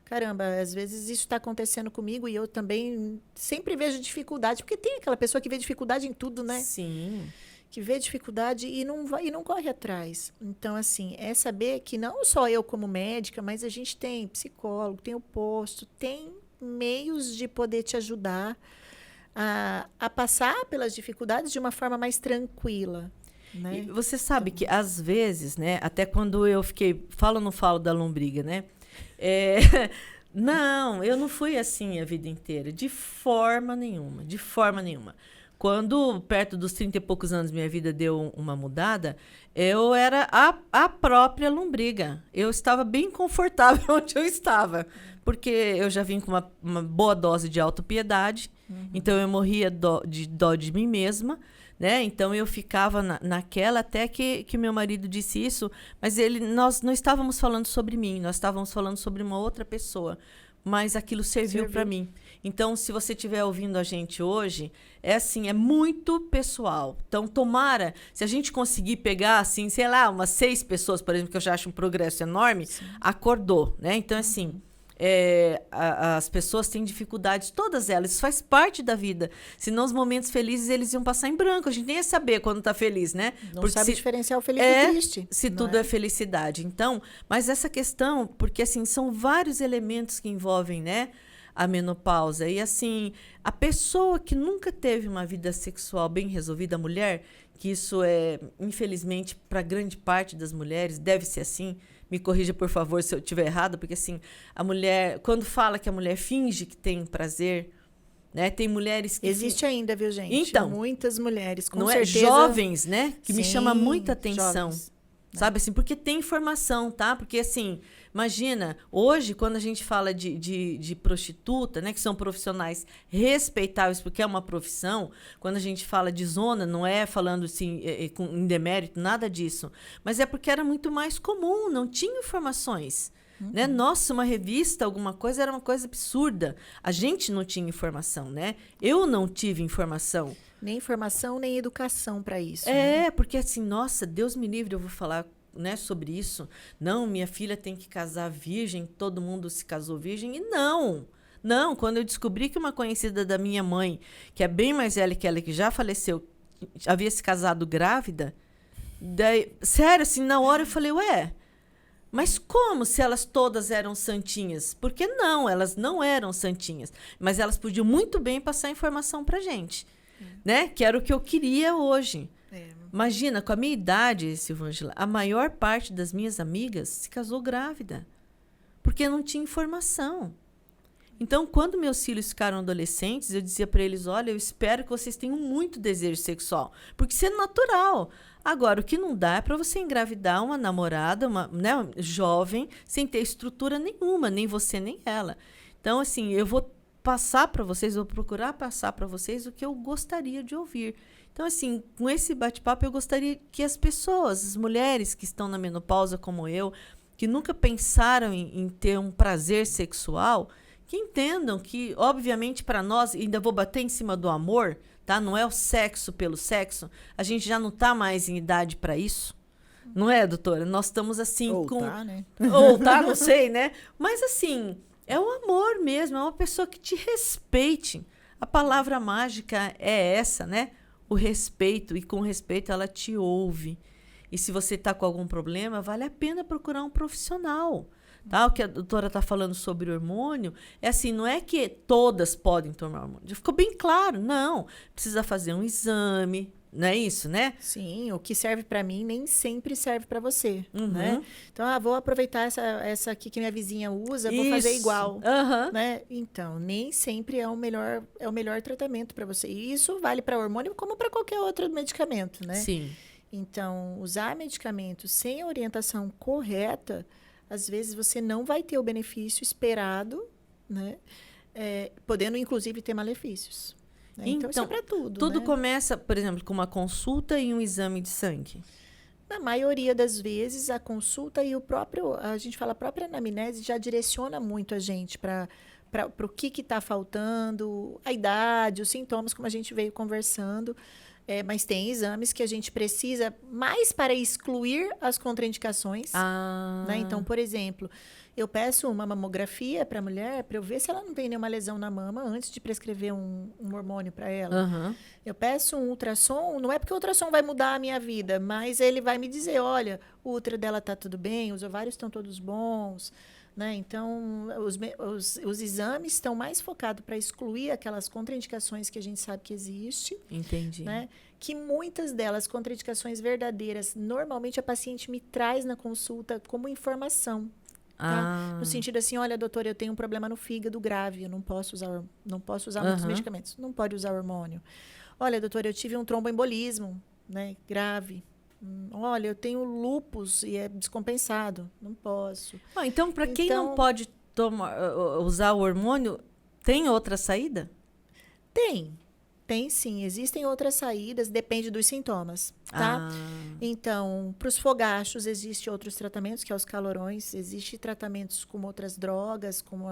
S2: caramba, às vezes isso está acontecendo comigo e eu também sempre vejo dificuldade, porque tem aquela pessoa que vê dificuldade em tudo, né?
S1: Sim.
S2: Que vê dificuldade e não corre atrás. Então, assim, é saber que não só eu como médica, mas a gente tem psicólogo, tem o posto, tem meios de poder te ajudar a passar pelas dificuldades de uma forma mais tranquila. Né?
S1: E você sabe que, às vezes, né, até quando eu fiquei... Falo ou não falo da lombriga, né? Não, eu não fui assim a vida inteira. De forma nenhuma. De forma nenhuma. Quando, perto dos 30 e poucos anos, minha vida deu uma mudada, eu era a própria lombriga. Eu estava bem confortável onde eu estava. Porque eu já vim com uma boa dose de autopiedade. Então, eu morria de dó de mim mesma. Né? Então, eu ficava naquela até que meu marido disse isso. Mas nós não estávamos falando sobre mim. Nós estávamos falando sobre uma outra pessoa. Mas aquilo serviu para mim. Então, se você estiver ouvindo a gente hoje, é assim, é muito pessoal. Então, tomara, se a gente conseguir pegar, assim, sei lá, umas 6 pessoas, por exemplo, que eu já acho um progresso enorme, acordou, né? Então, assim, as pessoas têm dificuldades, todas elas, isso faz parte da vida. Senão, os momentos felizes, eles iam passar em branco. A gente nem ia saber quando tá feliz, né?
S2: Não porque sabe diferenciar o feliz do triste.
S1: Se tudo é felicidade. Então, mas essa questão, porque, assim, são vários elementos que envolvem, né? A menopausa. E, assim, a pessoa que nunca teve uma vida sexual bem resolvida, a mulher, que isso é, infelizmente, para grande parte das mulheres, deve ser assim. Me corrija, por favor, se eu estiver errado, porque, assim, a mulher, quando fala que a mulher finge que tem prazer, né? Tem mulheres que...
S2: Existe ainda, viu, gente?
S1: Então,
S2: muitas mulheres, com
S1: não
S2: certeza.
S1: Jovens, né? Que
S2: Sim,
S1: me chama muita atenção.
S2: Jovens.
S1: Sabe, assim, porque tem informação, tá? Porque, assim, imagina, hoje, quando a gente fala de prostituta, né? Que são profissionais respeitáveis, porque é uma profissão, quando a gente fala de zona, não é falando, assim, com demérito, nada disso. Mas é porque era muito mais comum, não tinha informações. Né? Nossa, uma revista, alguma coisa, era uma coisa absurda. A gente não tinha informação, né? Eu não tive informação.
S2: Nem informação, nem educação para isso.
S1: Porque assim, nossa, Deus me livre, eu vou falar, né, sobre isso. Não, minha filha tem que casar virgem, todo mundo se casou virgem. E não, quando eu descobri que uma conhecida da minha mãe, que é bem mais velha que ela, que já faleceu, havia se casado grávida, daí, sério, assim, na hora eu falei, mas como se elas todas eram santinhas? Porque não, elas não eram santinhas. Mas elas podiam muito bem passar informação pra gente. Né? Que era o que eu queria hoje. Imagina, com a minha idade, Silvângela, a maior parte das minhas amigas se casou grávida. Porque não tinha informação. Então, quando meus filhos ficaram adolescentes, eu dizia para eles, olha, eu espero que vocês tenham muito desejo sexual. Porque isso é natural. Agora, o que não dá é para você engravidar uma namorada, né, jovem, sem ter estrutura nenhuma, nem você, nem ela. Então, assim, eu vou passar para vocês, vou procurar passar para vocês o que eu gostaria de ouvir. Então, assim, com esse bate-papo, eu gostaria que as pessoas, as mulheres que estão na menopausa como eu, que nunca pensaram em ter um prazer sexual, que entendam que, obviamente, para nós, ainda vou bater em cima do amor, tá? Não é o sexo pelo sexo. A gente já não está mais em idade para isso. Não é, doutora? Nós estamos assim com...
S2: Tá, né?
S1: Ou tá, não sei, né? Mas, assim, é o amor mesmo. É uma pessoa que te respeite. A palavra mágica é essa, né? O respeito. E com respeito ela te ouve. E se você está com algum problema, vale a pena procurar um profissional. Tá? O que a doutora está falando sobre o hormônio é assim, não é que todas podem tomar hormônio. Já ficou bem claro. Não. Precisa fazer um exame. Não é isso, né?
S2: Sim, o que serve para mim nem sempre serve para você, né? Então, vou aproveitar essa aqui que minha vizinha usa, vou fazer igual, né? Então, nem sempre é o melhor tratamento para você. E isso vale para hormônio como para qualquer outro medicamento, né?
S1: Sim.
S2: Então, usar medicamentos sem a orientação correta, às vezes você não vai ter o benefício esperado, né? Podendo, inclusive, ter malefícios. Então, isso é para tudo.
S1: Tudo
S2: né?
S1: começa, por exemplo, com uma consulta e um exame de sangue.
S2: Na maioria das vezes, a consulta e a gente fala, a própria anamnese já direciona muito a gente para para o que está faltando, a idade, os sintomas, como a gente veio conversando. Mas tem exames que a gente precisa mais para excluir as contraindicações. Né? Então, por exemplo, eu peço uma mamografia para a mulher para eu ver se ela não tem nenhuma lesão na mama antes de prescrever um hormônio para ela.
S1: Uhum.
S2: Eu peço um ultrassom, não é porque o ultrassom vai mudar a minha vida, mas ele vai me dizer, olha, o útero dela está tudo bem, os ovários estão todos bons. Né? Então, os exames estão mais focados para excluir aquelas contraindicações que a gente sabe que existe.
S1: Entendi.
S2: Né? Que muitas delas, contraindicações verdadeiras, normalmente a paciente me traz na consulta como informação. Tá? No sentido assim, olha, doutora, eu tenho um problema no fígado grave, eu não posso usar muitos medicamentos, não pode usar hormônio. Olha, doutora, eu tive um tromboembolismo, né, grave. Olha, eu tenho lúpus e é descompensado. Não posso.
S1: Então, para quem não pode usar o hormônio, tem outra saída?
S2: Tem sim. Existem outras saídas, depende dos sintomas, tá? Então, para os fogachos, existem outros tratamentos, que é os calorões. Existem tratamentos com outras drogas, como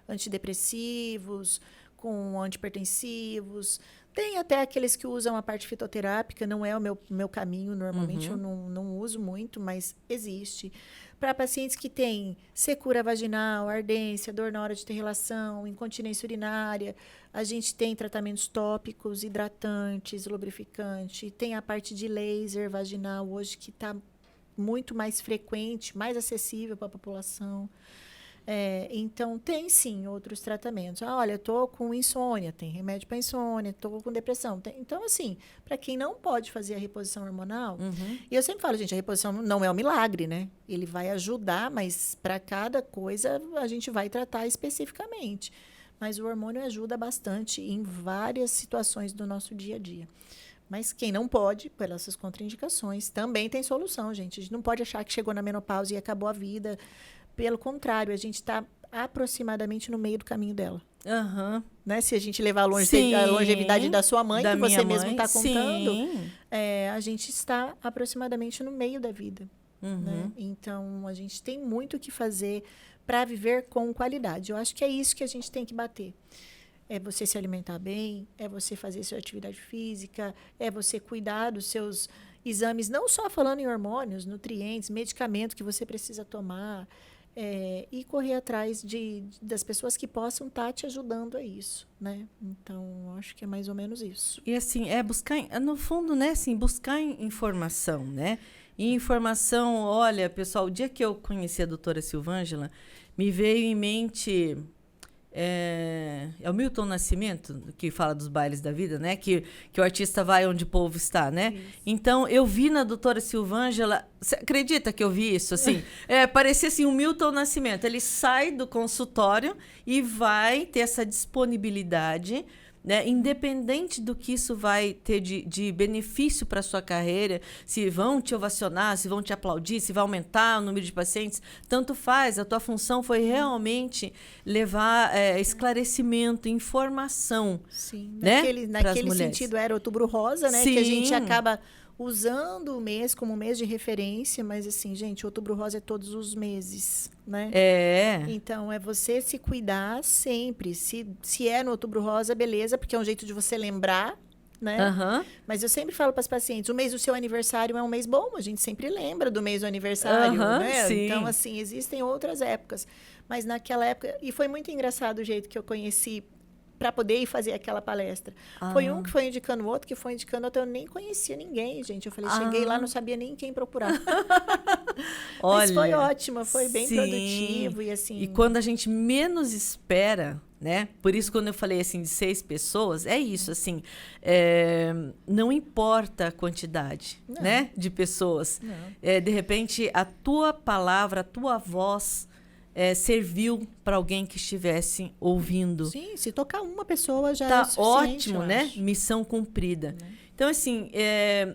S2: antidepressivos, com antihipertensivos. Tem até aqueles que usam a parte fitoterápica, não é o meu caminho, normalmente eu não uso muito, mas existe. Para pacientes que têm secura vaginal, ardência, dor na hora de ter relação, incontinência urinária, a gente tem tratamentos tópicos, hidratantes, lubrificante, tem a parte de laser vaginal hoje que está muito mais frequente, mais acessível para a população. Então, tem sim outros tratamentos. Olha, eu estou com insônia, tem remédio para insônia, estou com depressão. Então, assim, para quem não pode fazer a reposição hormonal, e eu sempre falo, gente, a reposição não é um milagre, né? Ele vai ajudar, mas para cada coisa a gente vai tratar especificamente. Mas o hormônio ajuda bastante em várias situações do nosso dia a dia. Mas quem não pode, pelas suas contraindicações, também tem solução, gente. A gente não pode achar que chegou na menopausa e acabou a vida. Pelo contrário, a gente está aproximadamente no meio do caminho dela. Né? Se a gente levar a longevidade da sua mãe, que você mesmo está contando, a gente está aproximadamente no meio da vida. Né? Então, a gente tem muito o que fazer para viver com qualidade. Eu acho que é isso que a gente tem que bater. É você se alimentar bem, é você fazer sua atividade física, é você cuidar dos seus exames, não só falando em hormônios, nutrientes, medicamento que você precisa tomar, e correr atrás das pessoas que possam estar te ajudando a isso, né? Então, acho que é mais ou menos isso.
S1: E assim, buscar, no fundo, né, assim, buscar informação, né? E informação, olha, pessoal, o dia que eu conheci a doutora Silvângela, me veio em mente... É o Milton Nascimento que fala dos bailes da vida, né? Que o artista vai onde o povo está, né? Isso. Então, eu vi na doutora Silvângela... Você acredita que eu vi isso? Assim, parecia assim, um Milton Nascimento. Ele sai do consultório e vai ter essa disponibilidade... Né? Independente do que isso vai ter de benefício para a sua carreira, se vão te ovacionar, se vão te aplaudir, se vai aumentar o número de pacientes, tanto faz. A tua função foi realmente levar esclarecimento, informação.
S2: Sim,
S1: né?
S2: naquele sentido era Outubro Rosa, né?
S1: Sim.
S2: Que a gente acaba usando o mês como um mês de referência, mas assim, gente, Outubro Rosa é todos os meses, né? Então, é você se cuidar sempre. Se é no Outubro Rosa, beleza, porque é um jeito de você lembrar, né? Mas eu sempre falo para as pacientes, o mês do seu aniversário é um mês bom, a gente sempre lembra do mês do aniversário, né?
S1: Sim.
S2: Então, assim, existem outras épocas. Mas naquela época, e foi muito engraçado o jeito que eu conheci para poder ir fazer aquela palestra. Foi um que foi indicando o outro, que foi indicando outro. Eu nem conhecia ninguém, gente. Eu falei, cheguei lá, não sabia nem quem procurar. Mas foi ótimo, foi bem produtivo. E, assim...
S1: e quando a gente menos espera, né? Por isso, quando eu falei assim de 6 pessoas, é isso, assim, não importa a quantidade, né? De pessoas. De repente, a tua palavra, a tua voz... serviu para alguém que estivesse ouvindo.
S2: Sim, se tocar uma pessoa já
S1: tá
S2: é suficiente,
S1: ótimo, né? Missão cumprida. Então, assim,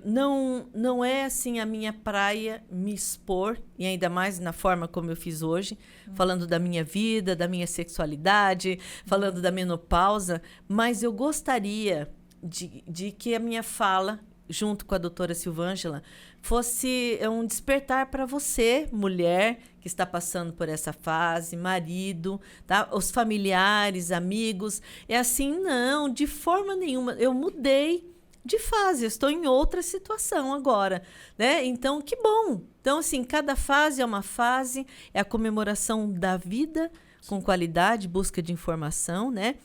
S1: não é assim a minha praia me expor, e ainda mais na forma como eu fiz hoje, falando da minha vida, da minha sexualidade, falando da menopausa, mas eu gostaria de que a minha fala junto com a doutora Silvângela, fosse um despertar para você, mulher, que está passando por essa fase, marido, tá? Os familiares, amigos. É assim, não, de forma nenhuma. Eu mudei de fase, eu estou em outra situação agora, né? Então, que bom. Então, assim, cada fase é uma fase, é a comemoração da vida com qualidade, busca de informação, né?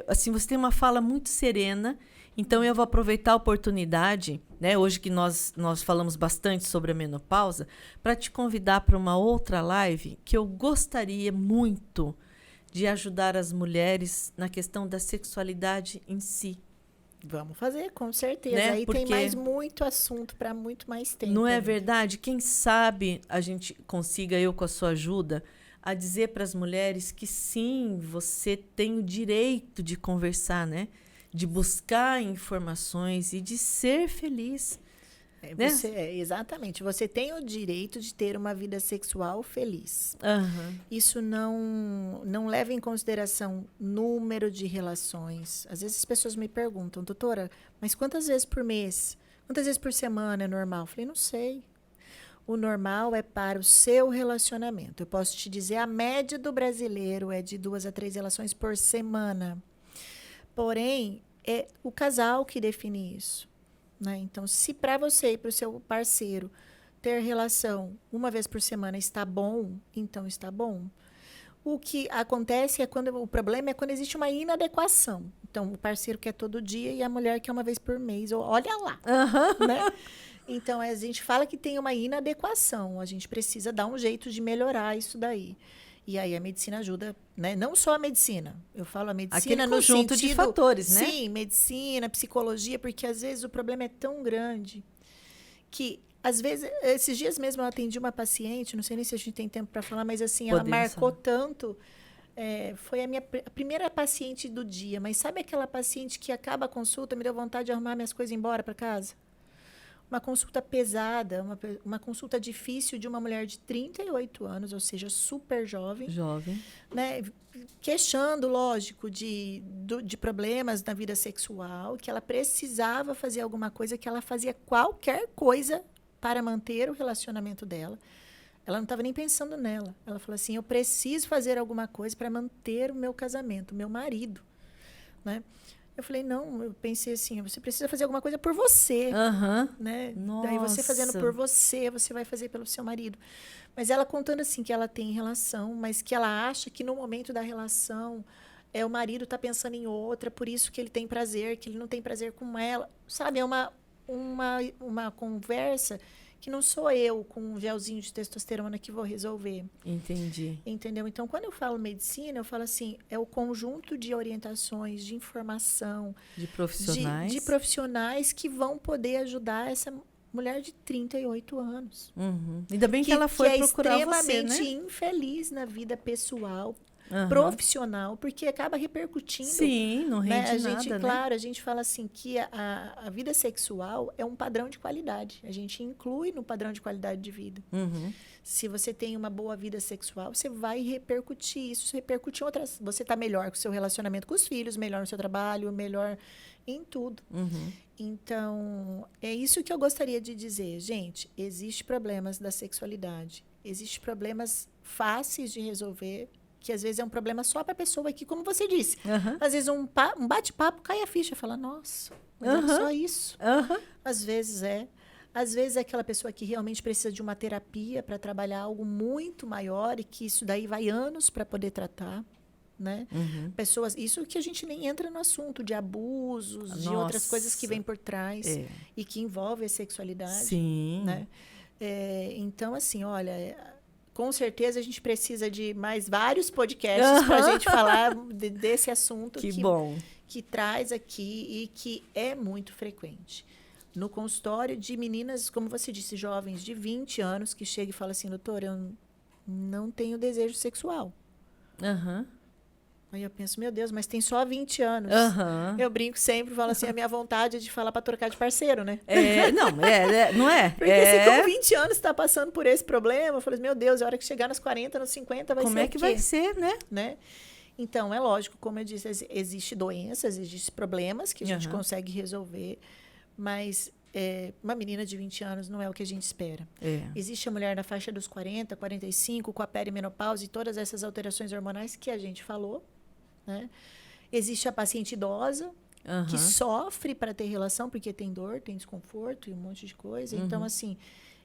S1: Assim, você tem uma fala muito serena, então eu vou aproveitar a oportunidade, né, hoje que nós falamos bastante sobre a menopausa, para te convidar para uma outra live que eu gostaria muito de ajudar as mulheres na questão da sexualidade em si.
S2: Vamos fazer, com certeza.
S1: Né?
S2: Aí
S1: Porque
S2: tem mais muito assunto para muito mais tempo.
S1: Não é verdade? Quem sabe a gente consiga, eu com a sua ajuda, a dizer para as mulheres que sim, você tem o direito de conversar, né? De buscar informações e de ser feliz.
S2: Exatamente. Você tem o direito de ter uma vida sexual feliz.
S1: Uhum.
S2: Isso não leva em consideração número de relações. Às vezes as pessoas me perguntam, doutora, mas quantas vezes por mês? Quantas vezes por semana é normal? Eu falei, não sei. O normal é para o seu relacionamento. Eu posso te dizer, a média do brasileiro é de 2 a 3 relações por semana. Porém, é o casal que define isso, né? Então, se para você e para o seu parceiro ter relação uma vez por semana está bom, então está bom. O que acontece o problema é quando existe uma inadequação. Então, o parceiro quer todo dia e a mulher quer uma vez por mês. Olha lá, né? Então, a gente fala que tem uma inadequação. A gente precisa dar um jeito de melhorar isso daí. E aí a medicina ajuda, né? Não só a medicina. Eu falo a medicina
S1: aquele
S2: no
S1: conjunto
S2: sentido,
S1: de fatores, né?
S2: Sim, medicina, psicologia, porque às vezes o problema é tão grande que, às vezes, esses dias mesmo eu atendi uma paciente, não sei nem se a gente tem tempo para falar, mas assim, ela marcou tanto. Foi a primeira paciente do dia, mas sabe aquela paciente que acaba a consulta, me deu vontade de arrumar minhas coisas e ir embora para casa? Uma consulta pesada, uma consulta difícil de uma mulher de 38 anos, ou seja, super jovem.
S1: Jovem.
S2: Né? Queixando, lógico, de problemas na vida sexual, que ela precisava fazer alguma coisa, que ela fazia qualquer coisa para manter o relacionamento dela. Ela não estava nem pensando nela. Ela falou assim, eu preciso fazer alguma coisa para manter o meu casamento, o meu marido. Né? Eu falei, não, eu pensei assim, você precisa fazer alguma coisa por você, né?
S1: Nossa.
S2: Daí você fazendo por você, você vai fazer pelo seu marido. Mas ela contando assim que ela tem relação, mas que ela acha que no momento da relação o marido está pensando em outra, por isso que ele tem prazer, que ele não tem prazer com ela. Sabe, é uma conversa que não sou eu com um gelzinho de testosterona que vou resolver.
S1: Entendi.
S2: Entendeu? Então, quando eu falo medicina, eu falo assim, é o conjunto de orientações, de informação.
S1: De profissionais.
S2: De profissionais que vão poder ajudar essa mulher de 38 anos.
S1: Uhum. Ainda bem que ela foi procurar você, né?
S2: Extremamente infeliz na vida pessoal, profissional, porque acaba repercutindo.
S1: Sim, não rende nada,
S2: claro,
S1: né?
S2: a gente fala assim que a vida sexual é um padrão de qualidade. A gente inclui no padrão de qualidade de vida. Se você tem uma boa vida sexual, você vai repercutir isso, repercute em outras. Você está melhor com o seu relacionamento com os filhos, melhor no seu trabalho, melhor em tudo. Então, é isso que eu gostaria de dizer. Gente, existem problemas da sexualidade. Existem problemas fáceis de resolver, que às vezes é um problema só para a pessoa aqui, como você disse. Às vezes um bate-papo cai a ficha, fala, nossa, mas é só isso. Às vezes é. Às vezes é aquela pessoa que realmente precisa de uma terapia para trabalhar algo muito maior e que isso daí vai anos para poder tratar. Né? Pessoas, isso que a gente nem entra no assunto de abusos, de outras coisas que vêm por trás e que envolvem a sexualidade.
S1: Sim.
S2: Né? Então, assim, olha, com certeza a gente precisa de mais vários podcasts para a gente falar desse assunto que traz aqui e que é muito frequente. No consultório de meninas, como você disse, jovens de 20 anos que chegam e falam assim, doutora, eu não tenho desejo sexual. Aí eu penso, meu Deus, mas tem só 20 anos. Eu brinco sempre, falo assim, a minha vontade é de falar para trocar de parceiro, né?
S1: Não é?
S2: Porque se com 20 anos está passando por esse problema, eu falo assim, meu Deus, a hora que chegar nos 40, nos 50, vai ser o quê?
S1: Como é que vai ser, né?
S2: Então, é lógico, como eu disse, existem doenças, existem problemas que a gente consegue resolver, mas uma menina de 20 anos não é o que a gente espera.
S1: É.
S2: Existe a mulher na faixa dos 40, 45, com a perimenopausa e todas essas alterações hormonais que a gente falou, né? Existe a paciente idosa, que sofre para ter relação, porque tem dor, tem desconforto e um monte de coisa. Então, assim,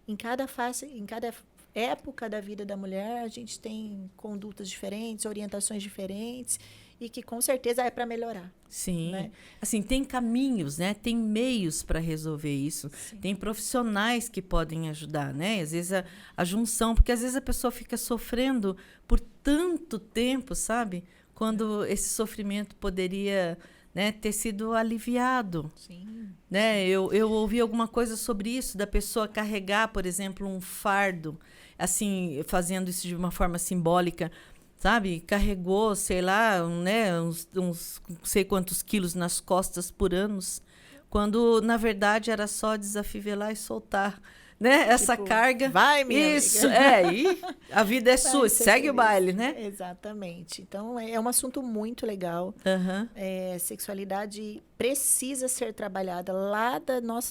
S2: em cada época da vida da mulher, a gente tem condutas diferentes, orientações diferentes, e que com certeza é para melhorar.
S1: Sim.
S2: Né?
S1: Assim, tem caminhos, né? Tem meios para resolver isso. Sim. Tem profissionais que podem ajudar, né? Às vezes a junção, porque às vezes a pessoa fica sofrendo por tanto tempo, sabe? Quando esse sofrimento poderia, né, ter sido aliviado.
S2: Sim.
S1: Né? Eu ouvi alguma coisa sobre isso, da pessoa carregar, por exemplo, um fardo, assim, fazendo isso de uma forma simbólica, sabe? Carregou, sei lá, né, uns não sei quantos quilos nas costas por anos, quando, na verdade, era só desafivelar e soltar, né? Essa carga.
S2: Vai, minha
S1: Isso,
S2: amiga.
S1: E a vida é sua, segue feliz. O baile, né?
S2: Exatamente. Então, é um assunto muito legal. Sexualidade precisa ser trabalhada lá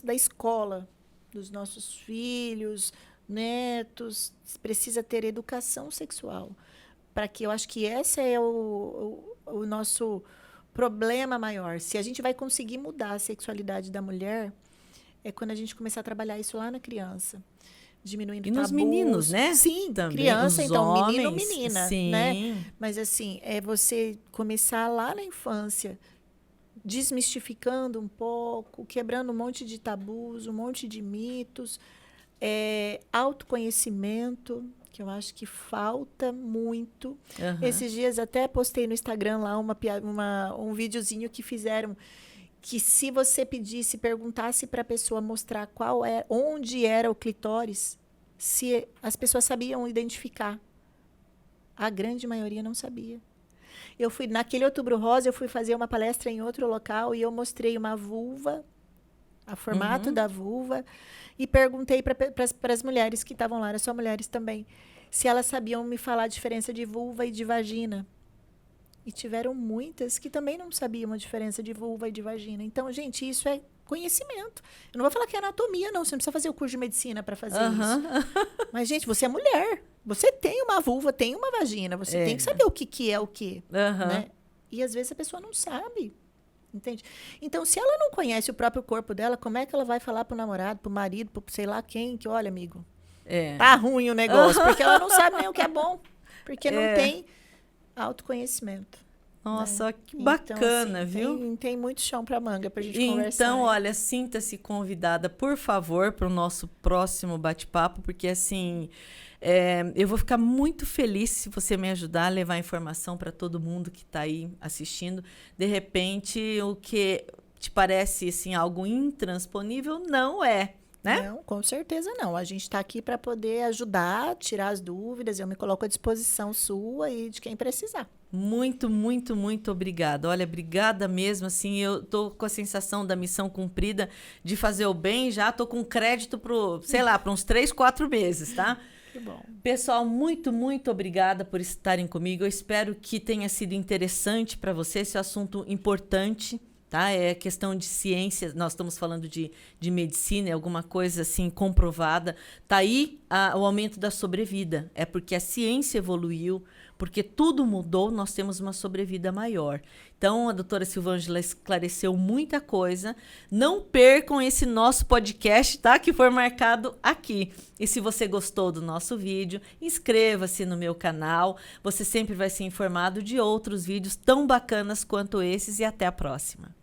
S2: da escola, dos nossos filhos, netos. Precisa ter educação sexual. Para que eu acho que esse é o nosso problema maior. Se a gente vai conseguir mudar a sexualidade da mulher, é quando a gente começar a trabalhar isso lá na criança. Diminuindo tabus.
S1: E nos meninos, né?
S2: Sim,
S1: também.
S2: Criança,
S1: os
S2: então,
S1: homens,
S2: menino, menina.
S1: Sim.
S2: Né? Mas, assim, é você começar lá na infância, desmistificando um pouco, quebrando um monte de tabus, um monte de mitos, autoconhecimento, que eu acho que falta muito. Esses dias até postei no Instagram lá um videozinho que fizeram, que se você perguntasse para a pessoa mostrar onde era o clitóris, se as pessoas sabiam identificar. A grande maioria não sabia. Naquele Outubro Rosa, eu fui fazer uma palestra em outro local e eu mostrei uma vulva, o formato da vulva, e perguntei para as mulheres que estavam lá, eram só mulheres também, se elas sabiam me falar a diferença de vulva e de vagina. E tiveram muitas que também não sabiam a diferença de vulva e de vagina. Então, gente, isso é conhecimento. Eu não vou falar que é anatomia, não. Você não precisa fazer o curso de medicina para fazer isso. Mas, gente, você é mulher. Você tem uma vulva, tem uma vagina. Você tem que saber o que é o que. Né? E, às vezes, a pessoa não sabe. Entende? Então, se ela não conhece o próprio corpo dela, como é que ela vai falar pro namorado, pro marido, pro sei lá quem, que, olha, amigo, tá ruim o negócio. Porque ela não sabe nem o que é bom. Porque não tem autoconhecimento.
S1: Nossa, que bacana,
S2: então, assim,
S1: viu?
S2: Tem muito chão para manga para a gente conversar.
S1: Então, olha, sinta-se convidada, por favor, para o nosso próximo bate-papo, porque, assim, eu vou ficar muito feliz se você me ajudar a levar informação para todo mundo que está aí assistindo. De repente, o que te parece, assim, algo intransponível, não é. Né?
S2: Não, com certeza não. A gente está aqui para poder ajudar, tirar as dúvidas. Eu me coloco à disposição sua e de quem precisar.
S1: Muito, muito, muito obrigada. Olha, obrigada mesmo. Assim, eu tô com a sensação da missão cumprida de fazer o bem. Já tô com crédito para uns 3, 4 meses, tá?
S2: Que bom.
S1: Pessoal, muito, muito obrigada por estarem comigo. Eu espero que tenha sido interessante para você esse assunto importante. Tá? É questão de ciência, nós estamos falando de medicina, é alguma coisa assim comprovada. Está aí o aumento da sobrevida. É porque a ciência evoluiu, porque tudo mudou, nós temos uma sobrevida maior. Então, a doutora Silvângela esclareceu muita coisa. Não percam esse nosso podcast, tá? Que foi marcado aqui. E se você gostou do nosso vídeo, inscreva-se no meu canal. Você sempre vai ser informado de outros vídeos tão bacanas quanto esses e até a próxima.